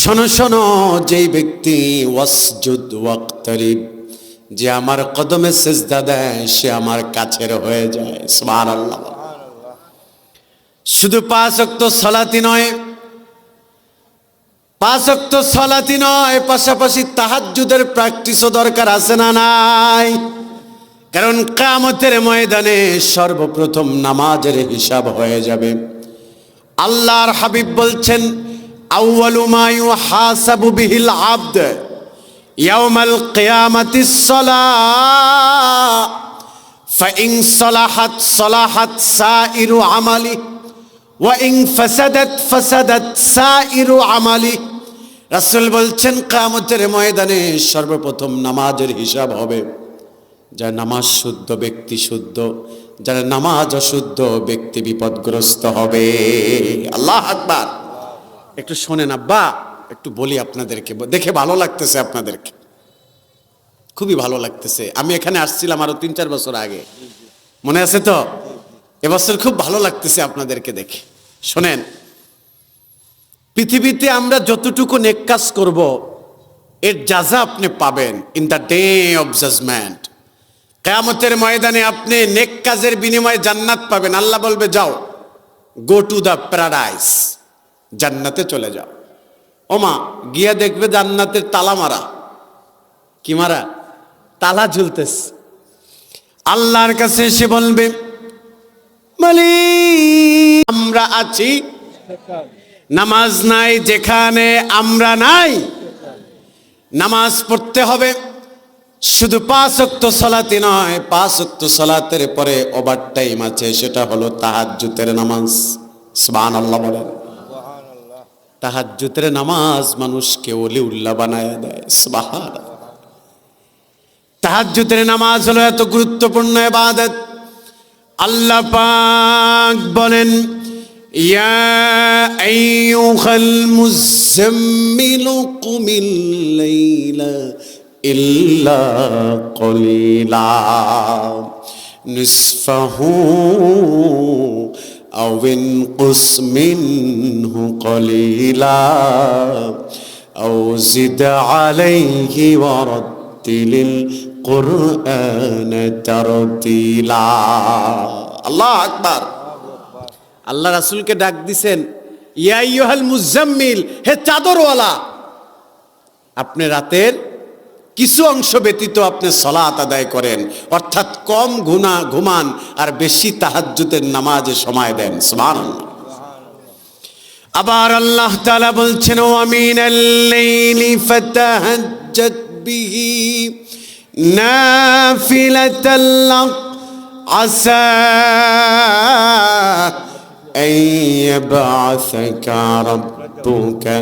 শোনো শোনো, যেই ব্যক্তি ওয়াসজুদ ওয়াক্তারিব, যে আমার কদমে সেজদা দেয় সে আমার কাছের হয়ে যায়। সুবহানাল্লাহ। শুধু 5 ওয়াক্ত সালাতি নয়, 5 ওয়াক্ত সালাতি নয়, পাশাপাশি তাহাজ্জুদের প্র্যাকটিসও দরকার আছে না নাই? কারণ কিয়ামতের ময়দানে সর্বপ্রথম নামাজের হিসাব হয়ে যাবে। আল্লাহর হাবিব বলছেন, আউয়ালু মা ইউহাসাবু বিহিল আবদ ইয়াউমাল কিয়ামাতিস সালাহ ফাইন সালাহাত সালাহাত সাইরু আমালি ওয়া ইন ফাসাদাত ফাসাদাত সাইরু আমালি। রাসূল বলছেন, কিয়ামতের ময়দানে সর্বপ্রথম নামাজের হিসাব হবে। যার নামাজ শুদ্ধ ব্যক্তি শুদ্ধ, যার নামাজ অশুদ্ধ ব্যক্তি বিপদগ্রস্ত হবে। আল্লাহ আকবার। একটু শোনেন আব্বা, একটু বলি আপনাদেরকে, দেখে ভালো লাগতেছে, আপনাদেরকে খুবই ভালো লাগতেছে। আমি এখানে আসছিলাম আরো 3-4 বছর আগে, মনে আছে তো? এবছর খুব ভালো লাগতেছে আপনাদেরকে দেখে। শোনেন, পৃথিবীতে আমরা যতটুকু নেক কাজ করব এর যাজা আপনি পাবেন in the day of judgement. কিয়ামতের ময়দানে আপনি নেক কাজের বিনিময়ে জান্নাত পাবেন। আল্লাহ বলবে, যাও, গো টু দ্য প্যারাডাইস, জান্নাতে চলে যাও। ওমা, গিয়া দেখবে জান্নাতের তালা মারা। কি মারা? তালা ঝুলতেছে। আল্লাহর কাছে এসে বলবে, মালিক, আমরা আছি, নামাজ নাই যেখানে আমরা নাই। নামাজ পড়তে হবে, শুধু 5 ওয়াক্ত সালাতি নয়, 5 ওয়াক্ত সালাতের পরে ওভার টাইম আছে, সেটা হলো তাহাজ্জুদের নামাজ। সুবহানাল্লাহ বলেন। তাহাজ্জুদের নামাজ মানুষকে ওলিউল্লাহ বানায় দেয়। সুবহানাল্লাহ। তাহাজ্জুদের নামাজ হলো এত গুরুত্বপূর্ণ ইবাদত। আল্লাহ পাক বলেন, ইয়া আইয়ুহাল মুযাম্মিলু কুমিল লাইলা ইল্লা কলিলা নিসফাহু আও ইনকুস মিনহু কলিলা আও জিদ আলাইহি ওয়ারাত্তিলিল কুরআন তারতিলা। আল্লাহ আকবার। আল্লাহ রাসূলকে ডাক দিছেন, ইয়া আইয়ুহাল মুযাম্মিল, হে চাদরওয়ালা, আপনি রাতের কিছু অংশ ব্যতীত আপনি সালাত আদায় করেন, অর্থাৎ কম ঘুমান আর বেশি তাহাজ্জুদের নামাজে সময় দেন। সুবহানাল্লাহ। আবার আল্লাহ তাআলা বলছেন, ওয়া মিনাল লাইলি ফাতাহাজ্জাত বিহি নাফিলাতাল লাক আসা আন ইয়াবআসাকা রাব্বুকা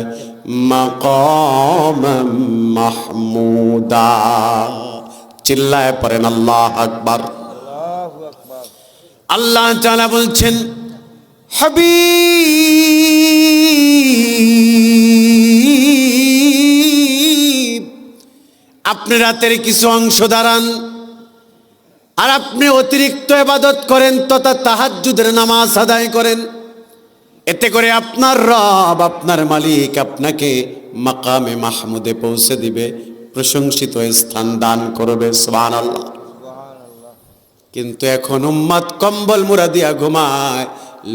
মাকামান মাহমুদা। চিল্লায় পড়েন আল্লাহ আকবার। আল্লাহ তাআলা বলছেন, হাবিব, আপনি রাতের কিছু অংশ দাঁড়ান আর আপনি অতিরিক্ত ইবাদত করেন তথা তাহাজ্জুদের নামাজ আদায় করেন। এতে করে আপনার রব, আপনার মালিক আপনাকে মাকামে মাহমুদে পৌঁছে দিবে, প্রশংসিত স্থান দান করবে। সুবহানাল্লাহ। কিন্তু এখন উম্মত কম্বল মুড়া দিয়া ঘুমায়,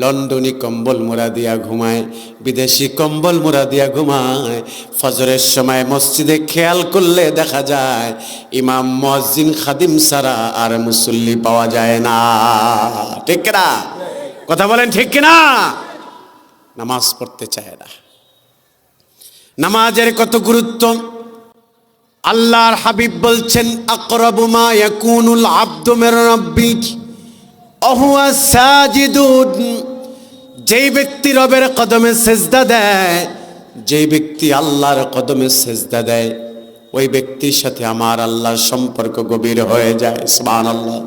লন্ডনী কম্বল মুড়া দিয়া ঘুমায়, বিদেশি কম্বল মুড়া দিয়া ঘুমায়। ফজরের সময় মসজিদে খেয়াল করলে দেখা যায় ইমাম, মুয়াজ্জিন, খাদিম ছাড়া আর মুসল্লি পাওয়া যায় না। ঠিক না? কথা বলেন, ঠিক কিনা? নামাজ পড়তে চায় না। নামাজের কত গুরুত্ব আল্লাহর হাবিব বলছেন, আকরাবু মা ইয়াকুনুল আবদু মির রাব্বিহি ওয়া হুয়া সাজিদুন। যেই ব্যক্তি রবের কদমে সেজদা দেয়, যেই ব্যক্তি আল্লাহর কদমে সেজদা দেয়, ওই ব্যক্তির সাথে আমার আল্লাহর সম্পর্ক গভীর হয়ে যায়। সুবহানাল্লাহ।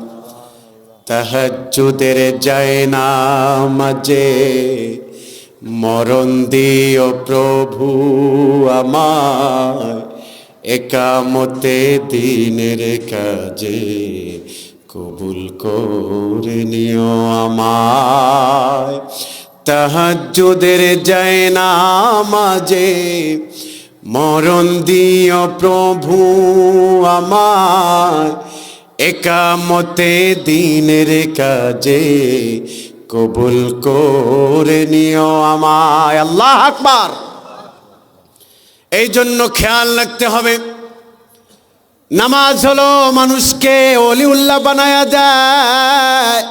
তাহাজ্জুদের যায় না মাঝে মরণ দিও প্রভু আমায়, একামতে দিনের কাজে কবুল করে নিও আমায়, তাহাজ্জুদের যায় নামাজে মরণ দিও প্রভু আমায়, একামতে দিনের কাজে কবুল করে নিও আমায়। আল্লাহু আকবার। এই জন্য খেয়াল রাখতে হবে, নামাজ হলো মানুষকে ওলিউল্লাহ বানায়া দেয়।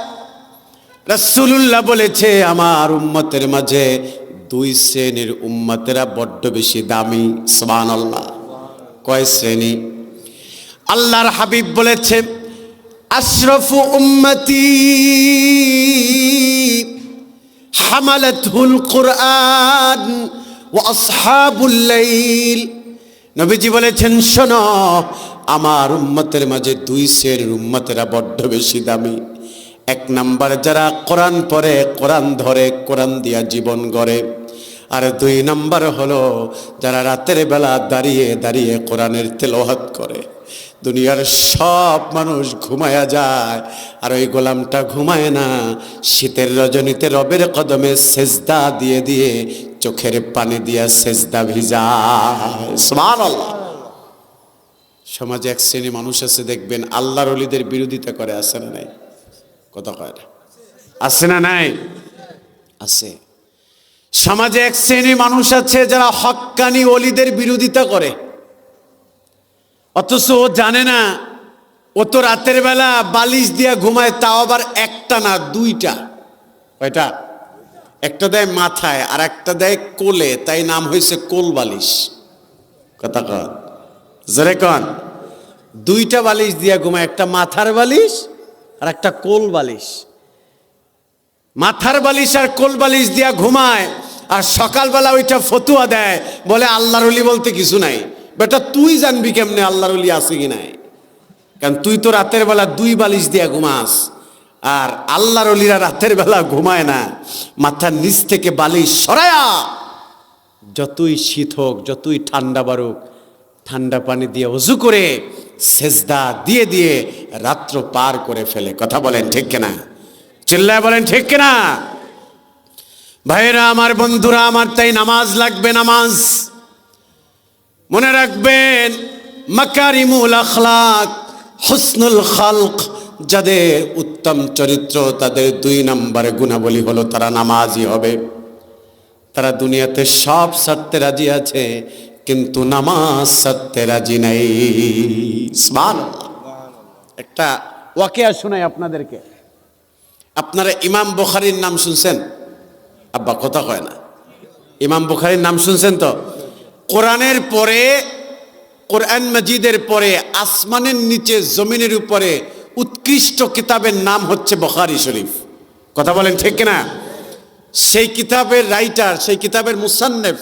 রাসূলুল্লাহ বলেছে, আমার উম্মতের মাঝে দুই শ্রেণীর উম্মতেরা বড্ড বেশি দামি। সুবহানাল্লাহ। কয় শ্রেণী? আল্লাহর হাবিব বলেছে, আশরাফু উম্মতি হামালাতুল কুরআন ওয়া আসহাবুল লাইল। নবীজি বলেছেন, শোনো, আমার উম্মতের মাঝে দুই শ্রেণীর উম্মতেরা বড্ড বেশি দামি। এক নাম্বার যারা কোরআন পড়ে, কোরআন ধরে, কোরআন দিয়া জীবন গড়ে। আর দুই নাম্বার হলো যারা রাতের বেলা দাঁড়িয়ে দাঁড়িয়ে কোরআনের তেলাওয়াত করে। দুনিয়ার সব মানুষ ঘুমায়া যায়, আর ওই গোলামটা ঘুমায় না। শীতের রজনীতে রবের কদমে সেজদা দিয়ে দিয়ে চোখের পানি দিয়া সেজদা ভিজায়। সুবহানাল্লাহ। সমাজে এক শ্রেণী মানুষ আছে, দেখবেন আল্লাহর ওলিদের বিরোধিতা করে। আছে না নাই? কথা কয় না? আছে না নাই? আছে। সমাজে এক শ্রেণী মানুষ আছে যারা হক্কানি ওলিদের বিরোধিতা করে, অথচ ও জানে না ও তো রাতের বেলা বালিশ দিয়া ঘুমায়, তাও আবার একটা না, দুইটা। কয়টা? একটা দেয় মাথায় আর একটা দেয় কোলে, তাই নাম হয়েছে কোল বালিশ। কথা কন, জোরে কন। দুইটা বালিশ দিয়া ঘুমায়, একটা মাথার বালিশ আর একটা কোল বালিশ। মাথার বালিশ আর কোল বালিশ দিয়া ঘুমায়, আর সকালবেলা ওইটা ফতুয়া দেয়, বলে আল্লাহর ওলি বলতে কিছু নাই। বেটা, তুই জানবি কেমনে আল্লাহর ওলি আছে কি নাই? কারণ তুই তো রাতের বেলা দুই বালিশ দিয়া ঘুমাস, আর আল্লাহর ওলিরা রাতের বেলা ঘুমায় না। মাথার নিচ থেকে বালিশ সরায়া, যতই শীত হোক, যতই ঠান্ডা বাড়ুক, ঠান্ডা পানি দিয়ে ওযু করে সেজদা দিয়ে দিয়ে রাত্র পার করে ফেলে। কথা বলেন ঠিক কিনা? চিল্লায় বলেন ঠিক কিনা? ভাইরা আমার, বন্ধুরা আমার, তাই নামাজ লাগবে। নামাজ মনে রাখবেন, মাকারিমুল আখলাক, হুসনুল খালক, যাদের উত্তম চরিত্র, তাদের দুই নম্বরে গুণাবলী হলো তারা নামাজি হবে। তারা দুনিয়াতে সব ছাড়তে রাজি আছে, কিন্তু নামাজ ছাড়তে রাজি নাই। সুবহানাল্লাহ। একটা ওয়াকিয়া শোনাই আপনাদেরকে। আপনারা ইমাম বুখারীর নাম শুনছেন? আব্বা কথা কয় না। ইমাম বুখারীর নাম শুনছেন তো? কোরআনের পরে, কোরআন মাজিদের পরে, আসমানের নিচে জমিনের উপরে উৎকৃষ্ট কিতাবের নাম হচ্ছে বুখারী শরীফ। কথা বলেন ঠিক কিনা? সেই কিতাবের রাইটার, সেই কিতাবের মুসান্নেফ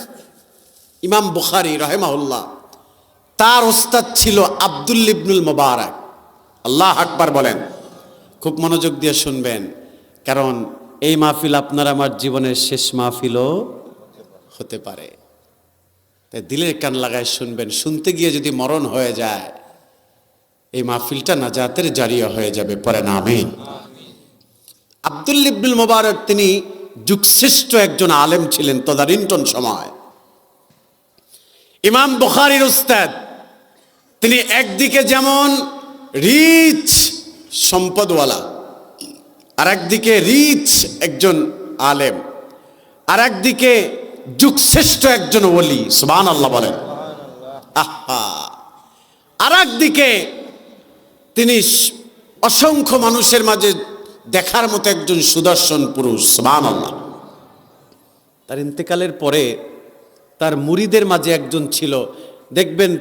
ইমাম বুখারী রাহিমাহুল্লাহ, তার ওস্তাদ ছিল আব্দুল্লাহ ইবনুল মুবারক। আল্লাহু আকবার বলেন। খুব মনোযোগ দিয়ে শুনবেন, কারণ এই মাহফিল আপনার আমার জীবনের শেষ মাহফিলও হতে পারে। তাই দিলের কান লাগায় শুনবেন। শুনতে গিয়ে যদি মরণ হয়ে যায়, এই মাহফিলটা নাজাতের জারিয়া হয়ে যাবে। পড়েন আমিন। আব্দুল্লাহ ইবনুল মুবারক তিনি যুগশ্রেষ্ঠ একজন আলেম ছিলেন তদানীন্তন সময়। ইমাম বুখারীর উস্তাদ। তিনি একদিকে যেমন রিচ সম্পদওয়ালা, আর একদিকে রিচ একজন আলেম, আর একদিকে যুগশ্রেষ্ঠ একজন ওলি। সুবহানাল্লাহ বলেন। আহা। আর একদিকে তিনি অসংখ্য মানুষের মাঝে দেখার মতো একজন সুদর্শন পুরুষ। সুবহানাল্লাহ। তার ইন্তেকালের পরে তার মুরিদের মাঝে একজন ছিল। দেখবেন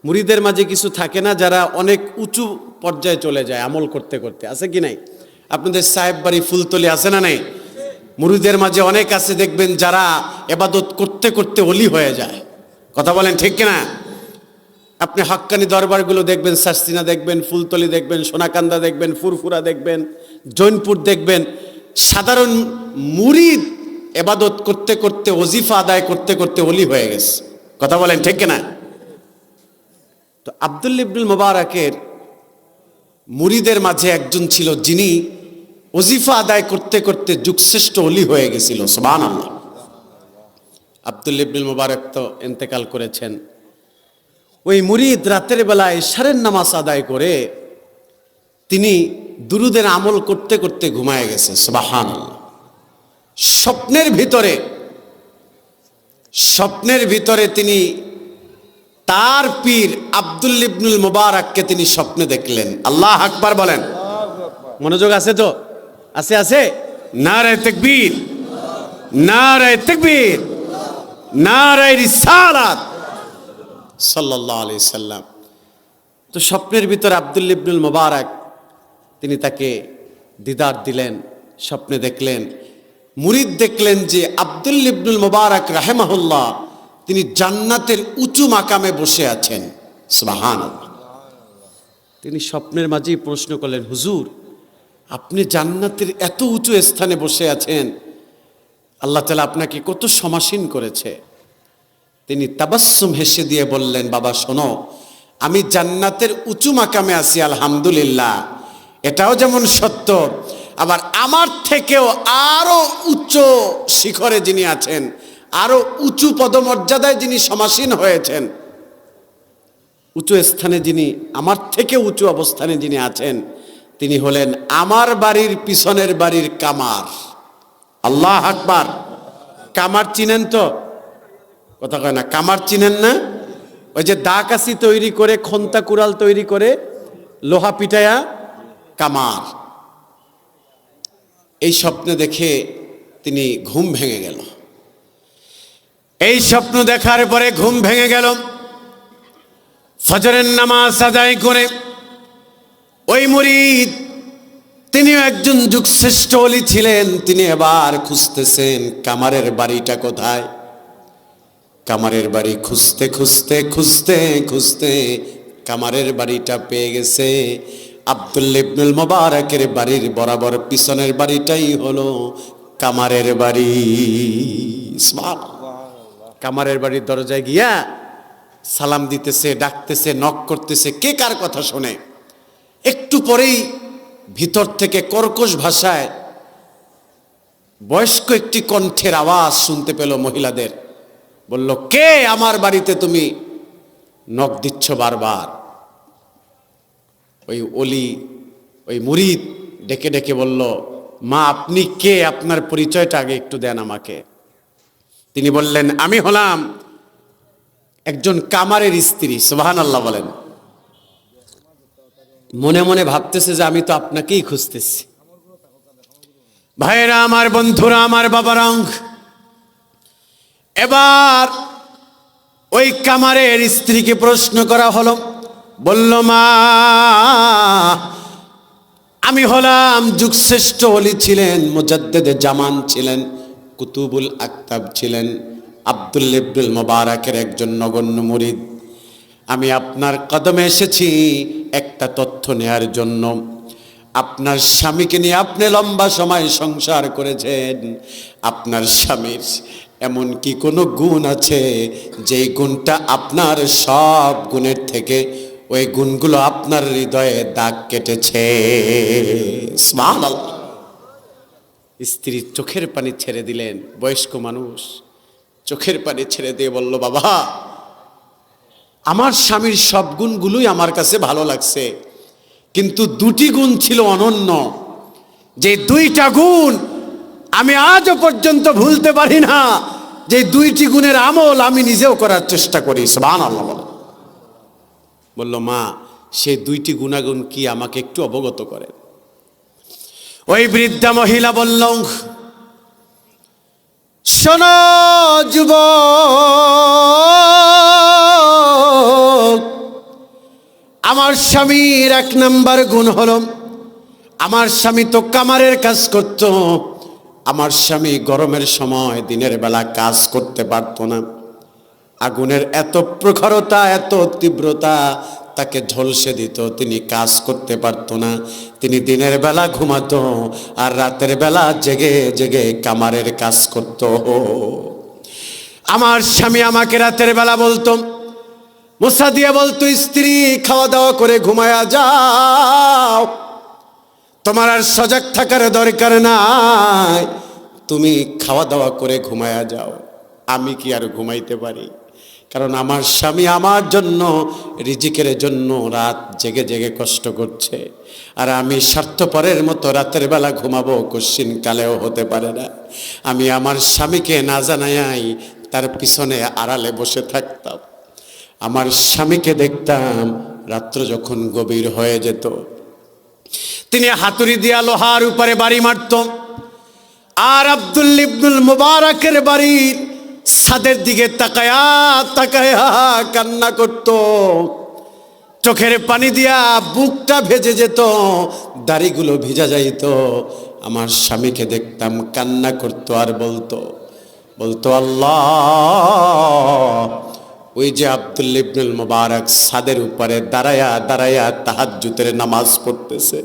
মুরিদের মাঝে কিছু থাকে না, যারা অনেক উঁচু পর্যায়ে চলে যায় আমল করতে করতে। আছে কি নাই? আপনাদের সাহেব বাড়ি ফুলতলি আছে না নাই? মুরিদের মাঝে অনেক আছে, দেখবেন যারা ইবাদত করতে করতে ওলি হয়ে যায়। কথা বলেন ঠিক কিনা? আপনি হাক্কানি দরবারগুলো দেখবেন, শাস্তিনা দেখবেন, ফুলতলি দেখবেন, সোনাকান্দা দেখবেন, ফুরফুরা দেখবেন, জৈনপুর দেখবেন, সাধারণ মুরিদ ইবাদত করতে করতে, ওজিফা আদায় করতে করতে ওলি হয়ে গেছে। কথা বলেন ঠিক কিনা? তো আব্দুল্লাহ ইবনুল মুবারকের মুরিদের মাঝে একজন ছিল যিনি ওজিফা আদায় করতে করতে যুগশ্রেষ্ঠ অলি হয়ে গেছিল, সুবহানাল্লাহ। আব্দুল্লাহ ইবনুল মুবারক তো ইন্তেকাল করেছেন। ওই মুরিদ রাতের বেলায় ইশারের নামাজ আদায় করে তিনি দুরুদের আমল করতে করতে ঘুমায় গেছে, সুবহানাল্লাহ। স্বপ্নের ভিতরে তিনি তার পীর আব্দুল্লাহ ইবনুল মুবারককে তিনি স্বপ্নে দেখলেন। আল্লাহ আকবার বলেন। মনোযোগ আছে তো? আছে। নারায়ে তাকবীর, নারায়ে তাকবীর, নারায়ে রিসালাত, সাল্লাল্লাহু আলাইহি সাল্লাম। তো স্বপ্নের ভিতরে আব্দুল্লাহ ইবনুল মুবারক তিনি তাকে দিদার দিলেন, স্বপ্নে দেখলেন। মুরিদ দেখলেন যে আব্দুল্লাহ ইবনুল মুবারক রাহিমাহুল্লাহ তিনি জান্নাতের উঁচু মাকামে বসে আছেন, সুবহানাল্লাহ। তিনি স্বপ্নের মাঝেই প্রশ্ন করলেন, হুজুর আপনি জান্নাতের এত উঁচু স্থানে বসে আছেন, আল্লাহ তাআলা আপনাকে কত সমাসীন করেছে। তিনি তাবাসসুম হেসে দিয়ে বললেন, বাবা শোনো, আমি জান্নাতের উঁচু মাকামে আছি আলহামদুলিল্লাহ, এটাও যেমন সত্য, আবার আমার থেকেও আরো উচ্চ শিখরে যিনি আছেন, আরো উঁচু পদমর্যাদায় যিনি সমাসীন হয়েছেন, উঁচু স্থানে যিনি, আমার থেকে উঁচু অবস্থানে যিনি আছেন, তিনি হলেন আমার বাড়ির পিছনের বাড়ির কামার। আল্লাহ আকবার। কামার চিনেন তো? কথা কয় না, কামার চিনেন না? ওই যে দা কাশি তৈরি করে, খন্তা কুড়াল তৈরি করে লোহা পিটায়া, কামার। এই স্বপ্ন দেখে তিনি ঘুম ভেঙে গেল। এই স্বপ্ন দেখার পরে ঘুম ভেঙে গেল। ফজরের নামাজ আদায় করে ওই মুরিদ, তিনিও একজন যুগশ্রেষ্ঠ ওলি ছিলেন, তিনি এবার খুঁজতেছেন কামারের বাড়িটা কোথায়। কামারের বাড়ি খুঁজতে খুঁজতে খুঁজতে খুঁজতে কামারের বাড়িটা পেয়ে গেছে। আব্দুল্লাহ ইবনুল মুবারকের বাড়ির বরাবর পিছনের বাড়িটাই হলো কামারের বাড়ি। কামারের বাড়ির দরজায় গিয়া সালাম দিতেছে, ডাকতেছে, নক করতেছে, কে কার কথা শোনে। একটু পরেই ভিতর থেকে কর্কশ ভাষায় বয়স্ক একটি কণ্ঠের আওয়াজ শুনতে পেল মহিলাদের। বলল, কে আমার বাড়িতে তুমি নক দিচ্ছ বারবার? ওই ওলি, ওই মুরিদ ডেকে ডেকে বলল, মা আপনি কে? আপনার পরিচয়টা আগে একটু দেন আমাকে। তিনি বললেন, আমি হলাম একজন কামারের স্ত্রী। সুবহানাল্লাহ বলেন। মনে মনে ভাবতেছে যে আমি তো আপনাকেই খুঁজতেছি। ভাইরা আমার, বন্ধুরা আমার, বাবারা, এবার ওই কামারের স্ত্রীকে প্রশ্ন করা হলো। বলল, মা আমি হলাম যুগশ্রেষ্ঠ ওলি ছিলেন, মুজাদ্দেদে জামান ছিলেন, কুতুবুল আকতাব ছিলেন, আব্দুল্লাহ ইবনুল মুবারকের একজন নগণ্য মুরিদ। আমি আপনার কদমে এসেছি একটা তথ্য নেয়ার জন্য। আপনার স্বামীকে নিয়ে আপনি লম্বা সময় সংসার করেছেন। আপনার স্বামীর এমন কি কোনো গুণ আছে যেই গুণটা আপনার সব গুণের থেকে ওই গুণগুলো আপনার হৃদয়ে দাগ কেটেছে? সুবহানাল্লাহ। স্ত্রী চোখের পানি ছেড়ে দিলেন। বয়স্ক মানুষ চোখের পানি ছেড়ে দিয়ে বলল, বাবা আমার স্বামীর সব গুণগুলোই আমার কাছে ভালো লাগছে, কিন্তু দুটি গুণ ছিল অনন্য, যে দুইটা গুণ আমি আজও পর্যন্ত ভুলতে পারি না, যে দুইটি গুণের আমল আমি নিজেও করার চেষ্টা করি। সুবহানাল্লাহ বলল, মা সেই দুইটি গুণাগুণ কি আমাকে একটু অবগত করেন। ওই বৃদ্ধা মহিলা বলল, শোনো যুবক, আমার স্বামীর এক নাম্বার গুণ হলো, আমার স্বামী তো কামারের কাজ করত। আমার স্বামী গরমের সময় দিনের বেলা কাজ করতে পারত না। আগুনের এত প্রখরতা, এত তীব্রতা তাকে ঝলসে দিত, তিনি কাজ করতে পারত না। তিনি দিনের বেলা ঘুমাতো আর রাতের বেলা জেগে জেগে কামারের কাজ করত। আমার স্বামী আমাকে রাতের বেলা বলতো, মুসা দিয়ে বলতো, স্ত্রী খাওয়া দাওয়া করে ঘুমায়া যাও, তোমার আর সজাগ থাকার দরকার নাই, তুমি খাওয়া দাওয়া করে ঘুমায়া যাও। আমি কি আর ঘুমাইতে পারি? কারণ আমার স্বামী আমার জন্য, রিজিকের জন্য রাত জেগে জেগে কষ্ট করছে, আর আমি স্বার্থপরের মতো রাতের বেলা ঘুমাবো কোশ্চিন কালেও হতে পারে না। আমি আমার স্বামীকে না জানাই তার পিছনে আড়ালে বসে থাকতাম। আমার স্বামীকে দেখতাম রাত্র যখন গভীর হয়ে যেত, তিনি হাতুড়ি দিয়া লোহার উপরে বাড়ি মারত, আর আব্দুল ইবনুল মুবারকের বাড়ির ছাদের দিকে তাকায়া তাকায়া কান্না করত। চোখের পানি দিয়া বুকটা ভেজে যেত, দাড়িগুলো ভিজা যাইত। আমার স্বামীকে দেখতাম কান্না করতো আর বলতো আল্লাহ, ওই যে আব্দুল ইবনুল মুবারক ছাদের উপরে দাঁড়ায়া দাঁড়ায়া তাহাজ্জুদের নামাজ পড়তেছে,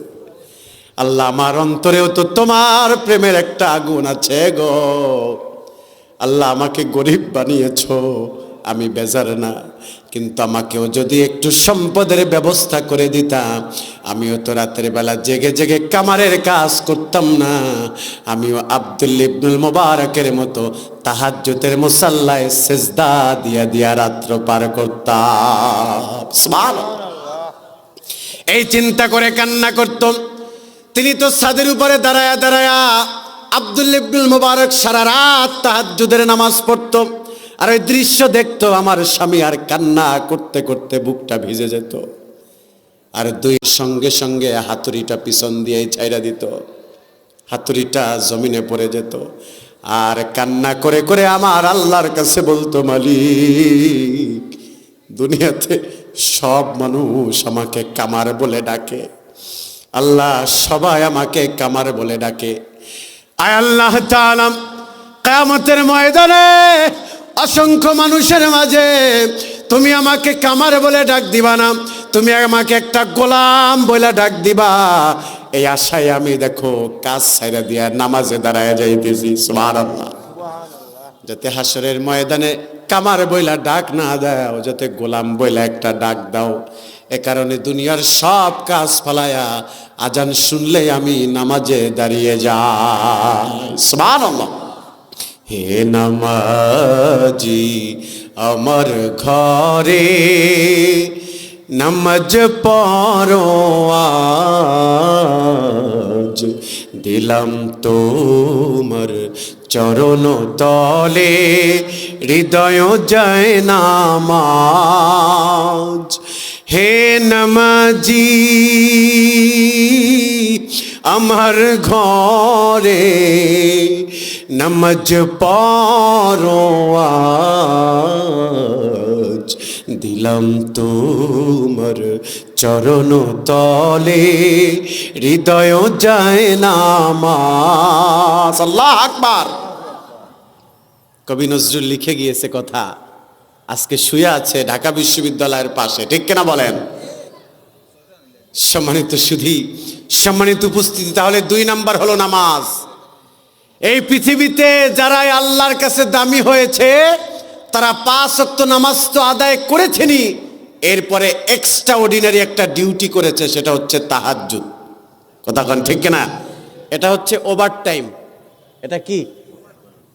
আল্লাহ আমার অন্তরেও তো তোমার প্রেমের একটা আগুন আছে গো। আল্লাহ আমাকে গরিব বানিয়েছো, আমি বেজার না, কিন্তু আমাকেও যদি একটু সম্পদের ব্যবস্থা করে দিতাম, আমিও তো রাতের বেলা জেগে জেগে কামারের কাজ করতাম না, আমিও আব্দুল ইবনুল মুবারকের মতো তাহাজ্জুদের মুসাল্লায় সেজদা দিয়া দিয়া রাত্র পার করতাম। সুবহানাল্লাহ। এই চিন্তা করে কান্না করতাম। তিনি তো ছাদের উপরে দাঁড়ায়া দাঁড়ায়া আব্দুল ইবনুল মুবারক সারা রাত তাহাজ্জুদের নামাজ পড়ত, আর ওই দৃশ্য দেখতো আমার স্বামী, আর কান্না করতে করতে বুকটা ভিজে যেত, আর দুই সঙ্গে সঙ্গে হাতুড়িটা পিছন দিয়ে ছাইরা দিত, হাতুড়িটা জমিনে পড়ে যেত, আর কান্না করে করে আমার আল্লাহর কাছে বলতো, মালিক, দুনিয়াতে সব মানুষ আমাকে কামার বলে ডাকে, আল্লাহ সবাই আমাকে কামার বলে ডাকে, আয় আল্লাহ তাআলা কিয়ামতের ময়দানে অসংখ্য মানুষের মাঝে তুমি আমাকে কামার বলে ডাক দিবা না, তুমি আমাকে একটা গোলাম বলে ডাক দিবা। এই আশায় আমি দেখো কাজ ছাইরা দিয়া নামাজে দাঁড়ায় যাইতেছি। সুবহানাল্লাহ। যাতে হাসরের ময়দানে কামার বইলা ডাক না দাও, যাতে গোলাম বইলা একটা ডাক দাও। এ কারণে দুনিয়ার সব কাজ ফালায়া আজান শুনলে আমি নামাজে দাঁড়িয়ে যাই। সুবহানাল্লাহ। হে নামাজি আমার ঘরে নামাজ পড়ো আজ, দিলাম তোমার চরণ তলে হৃদয় যায় নামাজ। হে নামাজি আমার ঘরে নামাজ পড়ো আজ, দিলাম তোমার চরণ তলে হৃদয় যায় নামাজ। আল্লাহু আকবার। কবি নজরুল লিখে গিয়েছে কথা, আজকে শুয়ে আছে ঢাকা বিশ্ববিদ্যালয়ের পাশে, ঠিক কিনা বলেন? সম্মানিত সুধী, সম্মানিত উপস্থিতি, তাহলে 2 নাম্বার হলো নামাজ। এই পৃথিবীতে যারা আল্লাহর কাছে দামি হয়েছে তারা 5 ওয়াক্ত নামাজ তো আদায় করেছেনই, এরপরে এক্সট্রা অর্ডিনারি একটা ডিউটি করেছে, সেটা হচ্ছে তাহাজ্জুদ। কথা কন ঠিক কিনা? এটা হচ্ছে ওভারটাইম। এটা কি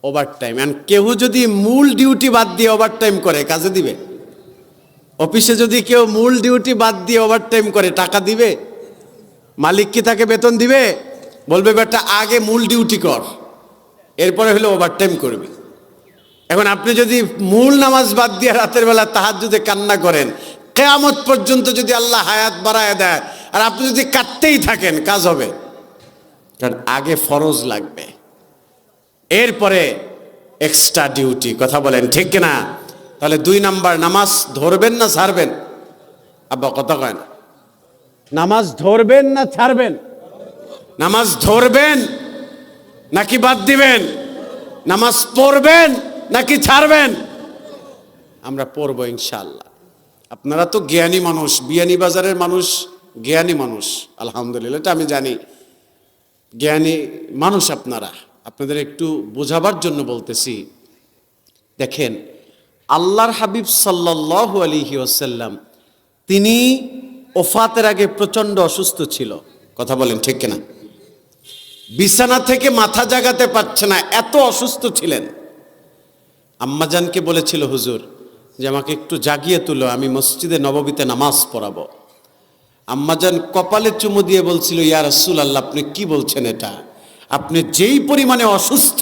ওভারটাইম? এন্ড কেউ যদি মূল ডিউটি বাদ দিয়ে ওভারটাইম করে, কাজে দিবে? অফিসে যদি কেউ মূল ডিউটি বাদ দিয়ে ওভারটাইম করে, টাকা দিবে? মালিক কি তাকে বেতন দিবে? বলবে বেটা আগে মূল ডিউটি কর, এরপরে হলো ওভারটাইম করবি। এখন আপনি যদি মূল নামাজ বাদ দিয়ে রাতের বেলা তাহাজ্জুদে কান্না করেন, কিয়ামত পর্যন্ত যদি আল্লাহ হায়াত বাড়ায় দেয়, আর আপনি যদি কাটতেই থাকেন, কাজ হবে? কারণ আগে ফরজ লাগবে, এরপরে এক্সট্রা ডিউটি। কথা বলেন ঠিক কিনা? তাহলে 2 নাম্বার, নামাজ ধরবেন না ছাড়বেন? আব্বা কথা কয় না। নামাজ ধরবেন না ছাড়বেন? নামাজ ধরবেন নাকি বাদ দিবেন? নামাজ পড়বেন নাকি ছাড়বেন? আমরা পড়বো ইনশাআল্লাহ। আপনারা তো জ্ঞানী মানুষ, বিয়ানীবাজারের মানুষ জ্ঞানী মানুষ, আলহামদুলিল্লাহ, এটা আমি জানি। জ্ঞানী মানুষ আপনারা, আপনাদের একটু বোঝাবার জন্য বলতেছি। দেখেন, আল্লাহর হাবিব সাল্লাল্লাহু আলাইহি ওয়াসাল্লাম তিনি ওফাতের আগে প্রচন্ড অসুস্থ ছিল। কথা বলেন ঠিক কিনা? বিছানা থেকে মাথা জাগাতে পারছে না, এত অসুস্থ ছিলেন। আম্মাজানকে বলেছিল, হুজুর যে আমাকে একটু জাগিয়ে তুলো, আমি মসজিদে নববীতে নামাজ পড়াবো। আম্মাজান কপালে চুমু দিয়ে বলছিল, ইয়া রাসূলুল্লাহ, আপনি কি বলছেন এটা? আপনি যেই পরিমাণে অসুস্থ,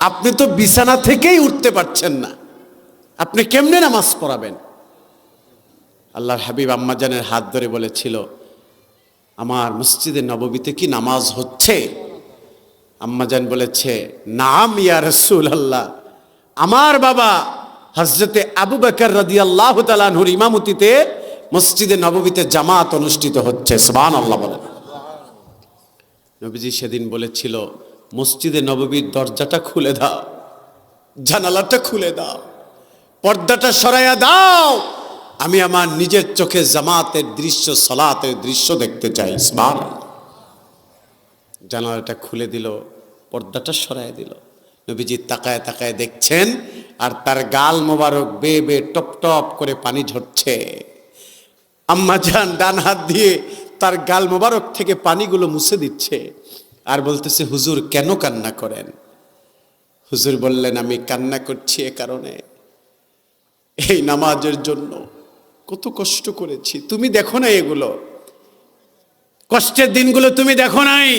আপনি তো বিছানা থেকেই উঠতে পারছেন না, আপনি কেমনে নামাজ পড়াবেন? আল্লাহর হাবিব আম্মাজানের হাত ধরে বলেছিল, আমার মসজিদে নববীতে কি নামাজ হচ্ছে? আম্মাজান বলেছে, নাম ইয়া রাসূলুল্লাহ, আমার বাবা হযরতে আবু বকর রাদিয়াল্লাহু তাআলা আনহুর ইমামতিতে মসজিদে নববীতে জামাত অনুষ্ঠিত হচ্ছে। সুবহানাল্লাহ বলেন। নবীজি সেদিন বলেছিল, মসজিদে নববীর দরজাটা খুলে দাও, জানালাটা খুলে দাও, পর্দাটা সরাইয়া দাও, আমি আমার নিজের চোখে জামাতের দৃশ্য, সালাতের দৃশ্য দেখতে চাই। সুবহানাল্লাহ। জানালাটা খুলে দিল, পর্দাটা সরাইয়া দিল। নবীজি তাকায় তাকায় দেখছেন, আর তার গাল মোবারক বেয়ে বেয়ে টপ টপ করে পানি ঝরছে। আম্মাজান ডান হাত দিয়ে তার গাল মোবারক থেকে পানিগুলো মুছে দিচ্ছে, আর বলতেছে, হুজুর কেন কান্না করেন? হুজুর বললেন, আমি কান্না করছি এ কারণে, এই নামাজের জন্য কত কষ্ট করেছি, তুমি দেখো না এগুলো, কষ্টের দিনগুলো তুমি দেখো নাই,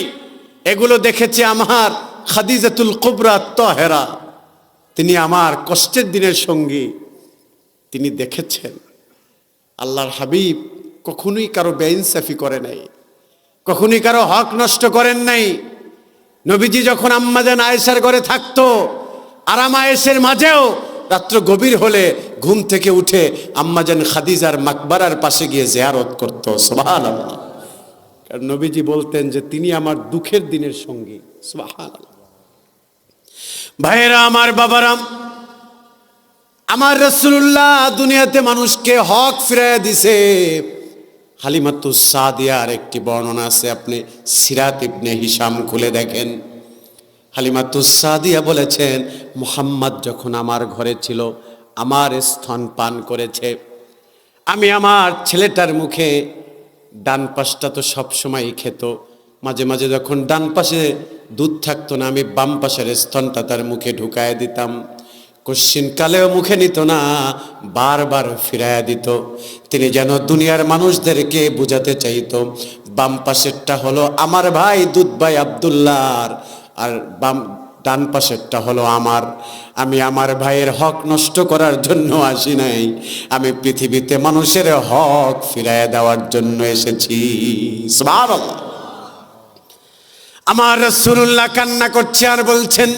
এগুলো দেখেছে আমার খাদিজাতুল কুবরা তাহেরা, তিনি আমার কষ্টের দিনের সঙ্গী, তিনি দেখেছেন। আল্লাহর হাবিব কখনোই কারো বেইনসাফি করে নাই, কখনোই কারো হক নষ্ট করেন নাই। নবীজি যখন আম্মাজান আয়েশার ঘরে থাকতো, আরাম আয়েশের মাঝেও রাত্র গভীর হলে ঘুম থেকে উঠে আম্মাজান খাদিজার মাকবারার পাশে গিয়ে জিয়ারত করতো। সুবহানাল্লাহ। কারণ নবীজি বলতেন যে তিনি আমার দুঃখের দিনের সঙ্গী। সুবহানাল্লাহ। ভাইয়েরা আমার, বাবারাম আমার, রাসূলুল্লাহ দুনিয়াতে মানুষকে হক ফিরাইয়া দিছে। হালিমাতুস সাদিয়ার একটি বর্ণনা আছে, আপনি সিরাত ইবনে হিশাম খুলে দেখেন। হালিমাতুস সাদিয়া বলেছেন, মুহাম্মদ যখন আমার ঘরে ছিল, আমার স্তন পান করেছে। আমি আমার ছেলেটার মুখে, ডান পাশটা তো সবসময়ই খেত, মাঝে মাঝে যখন ডান পাশে দুধ থাকতো না, আমি বাম পাশের স্তনটা তার মুখে ঢুকায় দিতাম। কোশ্চিন কালেও মুখে নিত না, বারবার ফিরাইয়া দিত। তিনি যেন দুনিয়ার মানুষদেরকে বুঝাতে চাইতো, বাম পাশেরটা হলো আমার ভাই দুধ ভাই আব্দুল্লাহর, আর ডান পাশেরটা হলো আমার। আমি আমার ভাইয়ের হক নষ্ট করার জন্য আসি নাই, আমি পৃথিবীতে মানুষের হক ফিরাইয়া দেওয়ার জন্য এসেছি। সুবহানাল্লাহ। আমার রাসূলুল্লাহ কান্না করছে আর বলছেন,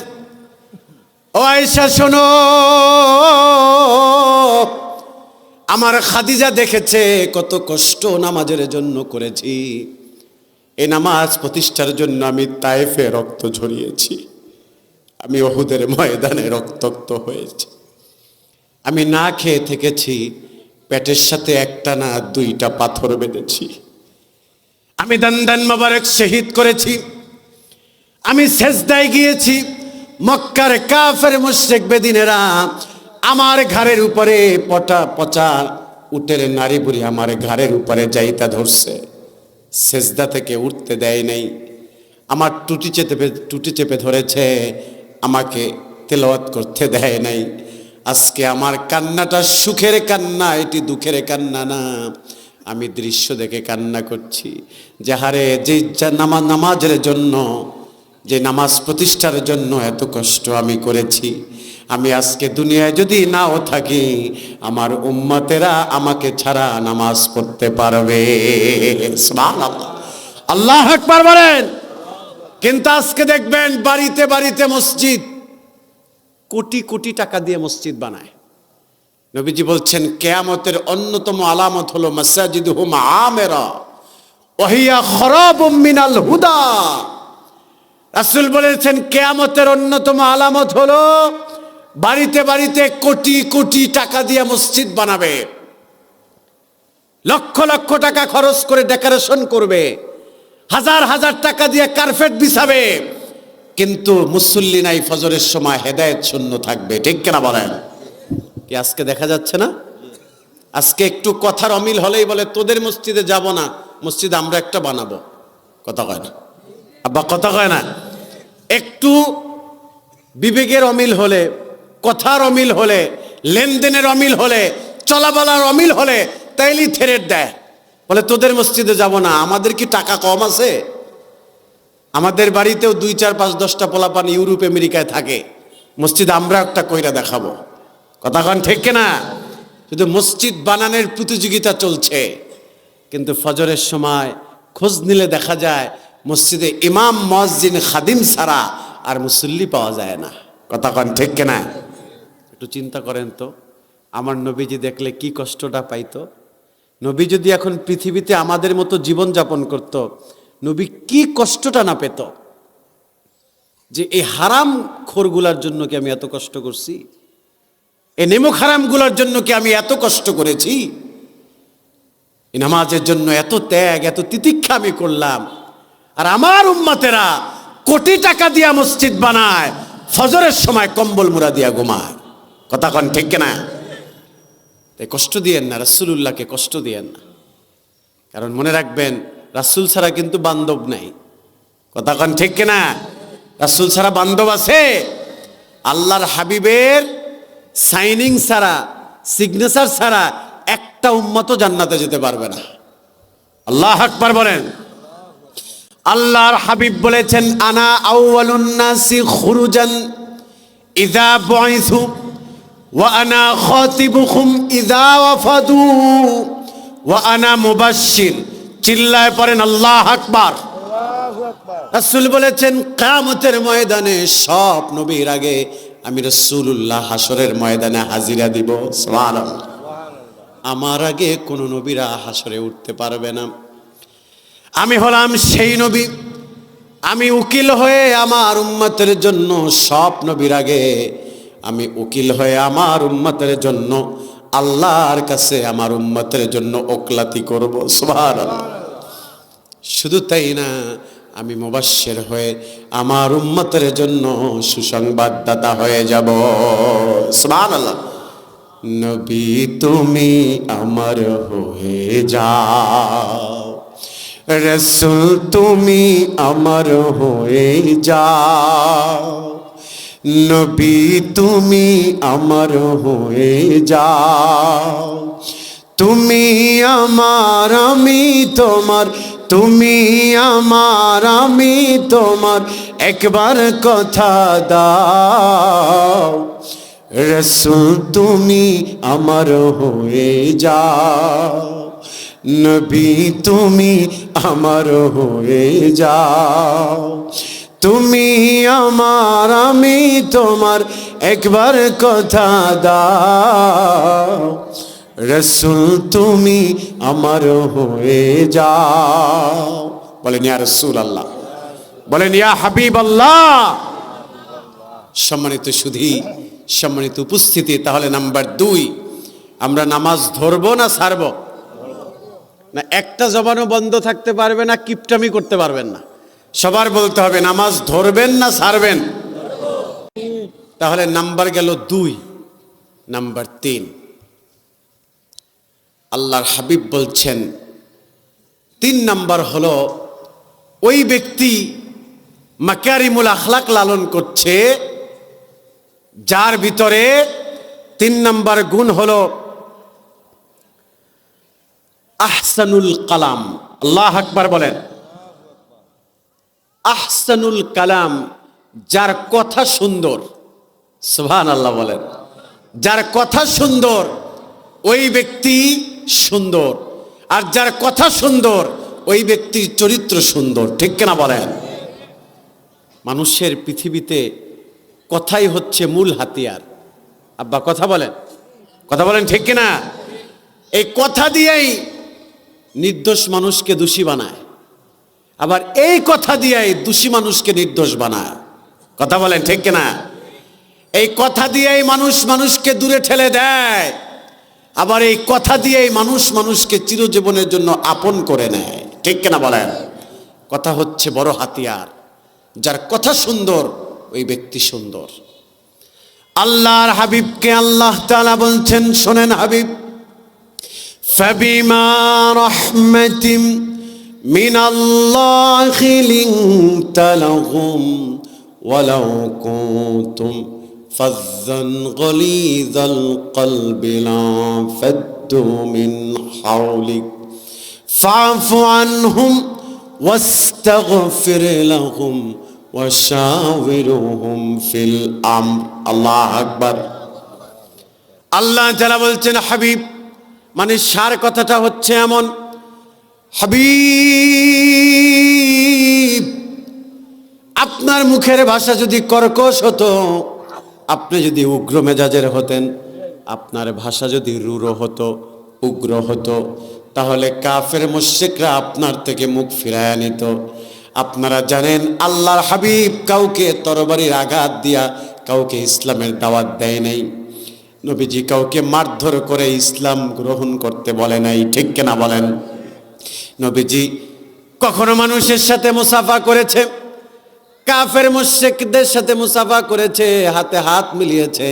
ও আয়েশা শোনো, আমার খাদিজা দেখেছে কত কষ্ট নামাজের জন্য করেছি। এই নামাজ প্রতিষ্ঠার জন্য আমি তায়েফে রক্ত ঝরিয়েছি, আমি উহুদের ময়দানে রক্তাক্ত হয়েছি, আমি না খেয়ে থেকেছি, পেটের সাথে একটা না দুইটা পাথর বেঁধেছি, আমি দান্দান মোবারক শহীদ করেছি, আমি সেজদায় গিয়েছি। মক্কার কাফের মুশরিক বেদিনেরা আমার ঘাড়ের উপরে পচা উটের নারী বুড়ি আমার ঘাড়ের উপরে যাইতা ধরছে, সেজদা থেকে উঠতে দেয় নাই, আমার টুটি চেপে ধরেছে, আমাকে তেলাওয়াত করতে দেয় নাই। আজকে আমার কান্নাটা সুখের কান্না, এটি দুঃখের কান্না না। আমি দৃশ্য দেখে কান্না করছি, যাহারে যে নামাজের জন্য, যে নামাজ প্রতিষ্ঠার জন্য এত কষ্ট আমি করেছি, আমি আজকে দুনিয়ায় যদি নাও থাকি, আমার উম্মতেরা আমাকে ছাড়া নামাজ পড়তে পারবে। সুবহানাল্লাহ। আল্লাহু আকবার বলেন। কিন্তু আজকে দেখবেন বাড়িতে বাড়িতে মসজিদ, কোটি কোটি টাকা দিয়ে মসজিদ বানায়। নবীজি বলছেন, কিয়ামতের অন্যতম আলামত হলো মাসাজিদুহুম আমিরা ওয়া হিয়া খরাবুম মিনাল হুদা। রাসূল বলেছেন, কিয়ামতের অন্যতম আলামত হলো বাড়িতে বাড়িতে কোটি কোটি টাকা দিয়ে মসজিদ বানাবে, লক্ষ লক্ষ টাকা খরচ করে ডেকোরেশন করবে, হাজার হাজার টাকা দিয়ে কার্পেট বিছাবে, কিন্তু মুসল্লি নাই, ফজরের সময় হেদায়েত শূন্য থাকবে। ঠিক কিনা বলেন? কি আজকে দেখা যাচ্ছে না? আজকে একটু কথার অমিল হলেই বলে তোদের মসজিদে যাব না, মসজিদ আমরা একটা বানাবো। কথা কয় না আব্বা, কথা কয় না। একটু বিবেকের অমিল হলে, কথার অমিল হলে, লেনদেনের অমিল হলে, চলাবলার অমিল হলে তাইলেই থেরেট দেয়, বলে তোদের মসজিদে যাব না। আমাদের কি টাকা কম আছে? আমাদের বাড়িতেও 2, 4, 5, 10টা পোলাপান ইউরোপ আমেরিকায় থাকে, মসজিদ আমরা একটা কইরা দেখাবো। কথা কন ঠিক কিনা? শুধু মসজিদ বানানোর প্রতিযোগিতা চলছে, কিন্তু ফজরের সময় খোঁজ নিলে দেখা যায় মসজিদে ইমাম, মুয়াজ্জিন, খাদিম ছাড়া আর মুসল্লি পাওয়া যায় না। কথা কন ঠিক কিনা? একটু চিন্তা করেন তো, আমার নবীজি দেখলে কি কষ্টটা পাইতো। নবী যদি এখন পৃথিবীতে আমাদের মতো জীবন যাপন করত, নবী কি কষ্টটা না পেত, যে এই হারাম খোরগুলার জন্য কি আমি এত কষ্ট করছি, এই নেমুক হারামগুলোর জন্য কি আমি এত কষ্ট করেছি, এই নামাজের জন্য এত ত্যাগ, এত তিতিক্ষা আমি করলাম। আর আমার উম্মতেরা কোটি টাকা দিয়া মসজিদ বানায়, ফজরের সময় কম্বল মুড়া দিয়া ঘুমায়। কথা কন ঠিক কিনা? তাই কষ্ট দিয়েন না, রাসূলুল্লাহকে কষ্ট দিয়েন না। কারণ মনে রাখবেন, রাসূল ছাড়া কিন্তু বান্ধব নাই। কথা কন ঠিক কিনা? রাসূল ছাড়া বান্ধব আছে? আল্লাহর হাবিবের সাইনিং ছাড়া, সিগনেচার ছাড়া একটা উম্মতও জান্নাতে যেতে পারবে না। আল্লাহু আকবার বলেন। আল্লাহর হাবিব বলেছেন, আনা আউয়ালুন নাসি খুরুজান ইযা বুইসু ওয়া আনা খাতিবুকুম ইযা ওয়াফাদু ওয়া আনা মুবাশশির। চিল্লায় পড়েন আল্লাহু আকবার। রাসূল বলেছেন, কিয়ামতের ময়দানে সব নবীর আগে আমি রাসূলুল্লাহ হাসরের ময়দানে হাজিরা দিব। সুবহানাল্লাহ। আমার আগে কোন নবীরা হাসরে উঠতে পারবে না। আমি হলাম সেই নবী, আমি উকিল হয়ে আমার উম্মতের জন্য, সব নবীর আগে আমি উকিল হয়ে আমার উম্মতের জন্য আল্লাহর কাছে আমার উম্মতের জন্য ওকলাতি করব। সুবহানাল্লাহ। শুধু তাই না, আমি মুবাশশির হয়ে আমার উম্মতের জন্য সুসংবাদদাতা হয়ে যাব। সুবহানাল্লাহ। নবী তুমি আমার হয়ে যাও, রাসূল তুমি আমার হয়ে যাও, নবী তুমি আমার হয়ে যাও, তুমি আমার আমি তোমার, তুমি আমার আমি তোমার, একবার কথা দাও, রাসূল তুমি আমার হয়ে যাও, নবী তুমি আমার হয়ে যাও, তুমি আমার আমি তোমার, একবার কথা দাও, রাসূল তুমি আমার হয়ে যাও। বলেন ইয়া রাসূলুল্লাহ, বলেন ইয়া হাবিবাল্লাহ। সম্মানিত সুধী, সম্মানিত উপস্থিতি, তাহলে নাম্বার 2, আমরা নামাজ ধরবো না ছাড়বো? না একটা জবানও বন্ধ থাকতে পারবে না, কিপটামি করতে পারবেন না। সবার বলতে হবে নামাজ ধরবেন না ছাড়বেন। তাহলে নাম্বার গেল 2। নাম্বার 3, আল্লাহর হাবিব বলছেন 3 নাম্বার হলো ওই ব্যক্তি মাকারিমুল আখলাক লালন করছে, যার ভিতরে 3 নাম্বার গুণ হলো আহসানুল কালাম। আল্লাহু আকবার বলেন। আহসানুল কালাম, যার কথা সুন্দর। সুবহানাল্লাহ বলেন। যার কথা সুন্দর ওই ব্যক্তি সুন্দর, আর যার কথা সুন্দর ওই ব্যক্তির চরিত্র সুন্দর। ঠিক কিনা বলেন? মানুষের পৃথিবীতে কথাই হচ্ছে মূল হাতিয়ার। আব্বা কথা বলেন, কথা বলেন ঠিক কিনা? এই কথা দিয়েই নির্দোষ মানুষকে দোষী বানায়, আবার এই কথা দিয়েই দোষী মানুষকে নির্দোষ বানায়। কথা বলেন ঠিক কিনা? এই কথা দিয়েই মানুষ মানুষকে দূরে ঠেলে দেয়, আবার এই কথা দিয়েই মানুষ মানুষকে চিরজীবনের জন্য আপন করে নেয়। ঠিক কিনা বলেন? কথা হচ্ছে বড় হাতিয়ার। যার কথা সুন্দর ওই ব্যক্তি সুন্দর। আল্লাহর হাবিবকে আল্লাহ তাআলা বলছেন, শোনেন হাবিব, ফাবিমা রাহমাতিম মিনাল্লাহি লিনতা লাহুম ওয়ালাউ কুনতুম ফাযযান গলীযাল কলবি লাফাদ্দু মিন হাওলিক ফা'ফু আনহুম ওয়াস্তাগফির লাহুম ওয়াশাওিরহুম ফিল আমর। আল্লাহু আকবার। আল্লাহ তাআলা বলছেন, হাবিব, মানে সার কথাটা হচ্ছে এমন, হাবিব, আপনার মুখের ভাষা যদি কর্কশ হতো, আপনি যদি উগ্র মেজাজের হতেন, আপনার ভাষা যদি রূঢ় হতো, উগ্র হতো, তাহলে কাফের মুশরিকরা আপনার থেকে মুখ ফিরায় নিত। আপনারা জানেন আল্লাহর হাবিব কাউকে তরবারির আঘাত দিয়া কাউকে ইসলামের দাওয়াত দেয় নাই। নবীজি কাউকে মারধর করে ইসলাম গ্রহণ করতে বলে নাই, ঠিক কিনা বলেন? নবীজি কখনো মানুষের সাথে মুসাফা করেছে, কাফের মুশরিকদের সাথে মুসাফা করেছে, হাতে হাত মিলিয়েছে,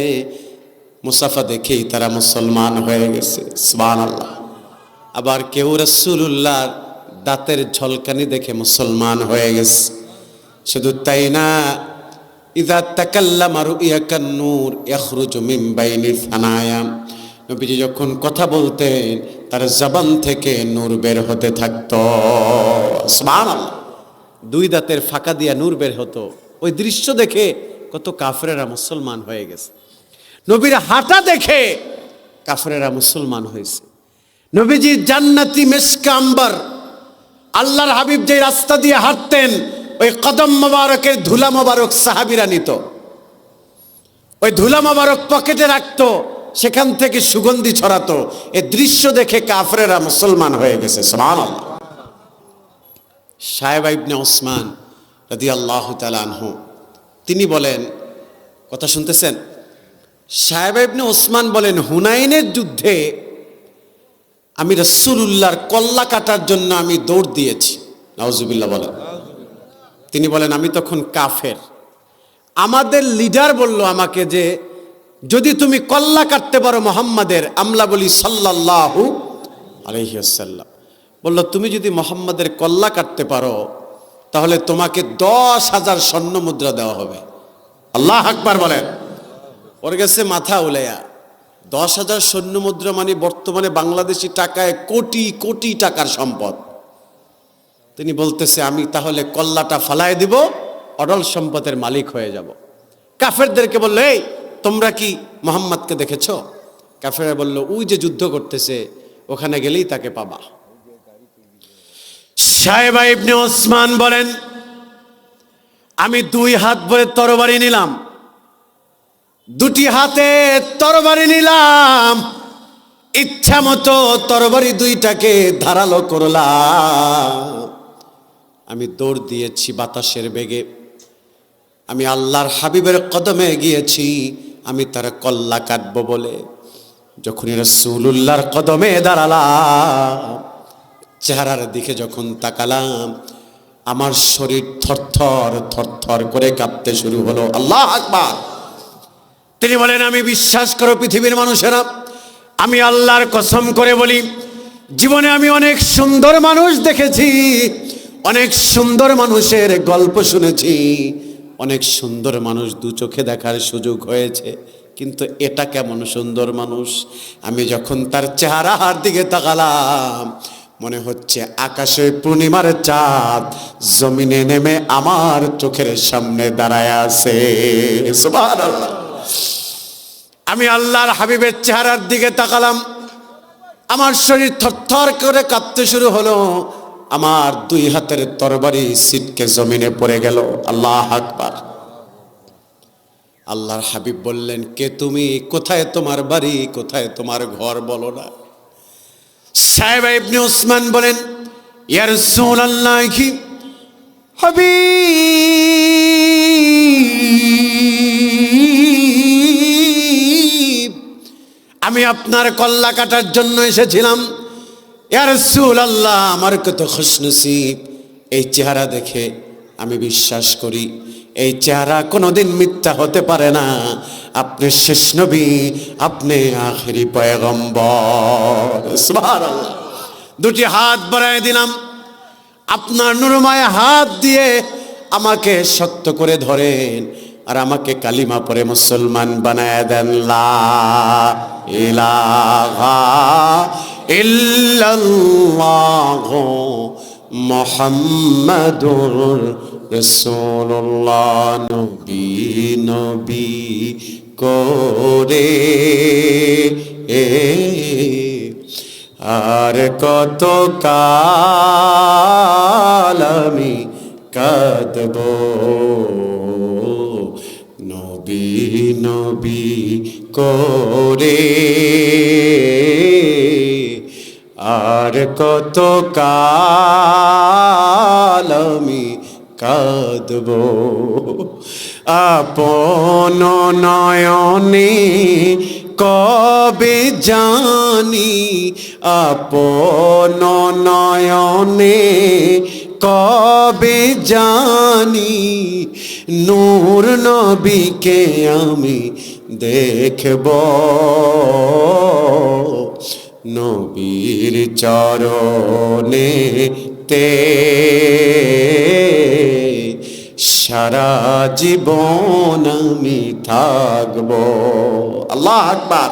মুসাফা দেখেই তারা মুসলমান হয়ে গেছে, সুবহানাল্লাহ। আবার কেউ রাসূলুল্লাহর দাঁতের ঝলকানি দেখে মুসলমান হয়ে গেছে। শুধু তাই না, ইযা তাকাল্লামা রুইয়াকান নূর ইয়াখরুজু মিন বাইনি সানায়া, নবীজি যখন কথা বলতেন তার জবান থেকে নূর বের হতে থাকতো, সুবহানাল্লাহ। দুই দাঁতের ফাঁকা দিয়া নূর বের হতো। ওই দৃশ্য দেখে কত কাফেরেরা মুসলমান হয়ে গেছে। নবীর হাঁটা দেখে কাফেরেরা মুসলমান হয়েছে। নবীজির জান্নাতি মেশক আম্বার, আল্লাহর হাবিব যে রাস্তা দিয়ে হাঁটতেন, ওই কদম মোবারকের ধুলা মোবারক সাহাবীরা নিত, ওই ধুলা মোবারক পকেটে রাখতো, সেখান থেকে সুগন্ধি ছড়াতো। এই দৃশ্য দেখে কাফেরেরা মুসলমান হয়ে গেছে, সুবহানাল্লাহ। সাহেব ইবনে ওসমান রাদিয়াল্লাহু তাআলা আনহু তিনি বলেন, কথা শুনতেছেন? সাহেব ইবনে ওসমান বলেন, হুনাইনের যুদ্ধে আমি রাসূলুল্লাহর কল্লা কাটার জন্য আমি দৌড় দিয়েছি। নাউজুবিল্লাহ বলেন। তিনি বলেন, আমি তখন কাফের। আমাদের লিডার বলল আমাকে যে যদি তুমি কল্লা কাটতে পারো মুহাম্মাদের, আমলা বলি সাল্লাল্লাহু আলাইহি ওয়াসাল্লাম, বলল তুমি যদি মুহাম্মাদের কল্লা কাটতে পারো তাহলে তোমাকে 10,000 স্বর্ণ মুদ্রা দেওয়া হবে। আল্লাহু আকবার বলেন। ওর কাছে মাথা উলাইয়া 10,000 স্বর্ণ মুদ্রা মানে বর্তমানে বাংলাদেশি টাকায় কোটি কোটি টাকার সম্পদ। তিনি বলতেছে আমি তাহলে কল্লাটা ফালায় দিব, অডল সম্পদের মালিক হয়ে যাব। কাফেরদেরকে বলল, এই তোমরা কি মুহাম্মদকে দেখেছ? কাফেররা বলল, ওই যে যুদ্ধ করতেছে, ওখানে গেলেই তাকে পাবা। সাহেব ইবনে ওসমান বলেন, আমি 2 হাত ভরে তরবারি নিলাম, 2টি হাতে তরবারি নিলাম, ইচ্ছা মতো তরবারি 2টাকে ধারালো করলাম। আমি দৌড় দিয়েছি বাতাসের বেগে, আমি আল্লাহর হাবিবের কদমে গিয়েছি, আমি তার কল্লা কাটবো বলে। যখনই রাসূলুল্লাহর কদমে দাঁড়ালাম, চেহারার দিকে যখন তাকালাম, আমার শরীর থরথর থরথর করে কাঁপতে শুরু হলো। আল্লাহু আকবার। তিনি বলেন, আমি বিশ্বাস করো পৃথিবীর মানুষেরা, আমি আল্লাহর কসম করে বলি, জীবনে আমি অনেক সুন্দর মানুষ দেখেছি, অনেক সুন্দর মানুষের গল্প শুনেছি, অনেক সুন্দর মানুষ 2 চোখে দেখার সুযোগ হয়েছে, কিন্তু এটা কেমন সুন্দর মানুষ! আমি যখন তার চেহারার দিকে তাকালাম, মনে হচ্ছে আকাশে পূর্ণিমার চাঁদ জমিনে নেমে আমার চোখের সামনে দাঁড়ায় আছে, সুবহানাল্লাহ। আমি আল্লাহর হাবিবের চেহারার দিকে তাকালাম, আমার শরীর থরথর করে কাঁপতে শুরু হলো, আমার 2 হাতের তরবারি ছিটকে জমিনে পড়ে গেল। আল্লাহু আকবার। আল্লাহর হাবিব বললেন, কে তুমি? কোথায় তোমার বাড়ি? কোথায় তোমার ঘর? বলো না। সাহেব ইবনে ওসমান বলেন, ইয়া রাসূলুল্লাহি হাবিব, আমি আপনার কল্লা কাটার জন্য এসেছিলাম। ইয়া রাসূলুল্লাহ, আমার কত খুশনসিব, এই চেহারা দেখে আমি বিশ্বাস করি এই চেহারা কোনোদিন মিথ্যা হতে পারে না। আপনি শেষ নবী, আপনি আখেরি পয়গম্বর। সুবহানাল্লাহ। দুটি হাত বাড়ায় দিলাম, আপনার নুরময় হাত দিয়ে আমাকে শক্ত করে ধরেন আর আমাকে কালিমা পড়ে মুসলমান বানায় দেন। লা ইলাহা ইল্লাল্লাহু মুহাম্মাদুর রাসূলুল্লাহ। নবী নবী করে আর কত কাল আমি কাঁদব, নবী নবী করে আর কত কাল আমি কাঁদব। আপন নয়নে কবে জানি, আপন নয়নে কবে জানি নূর নবীকে আমি দেখব, নবীর চরণে তে সারা জীবন আমি থাকব। আল্লাহু আকবার।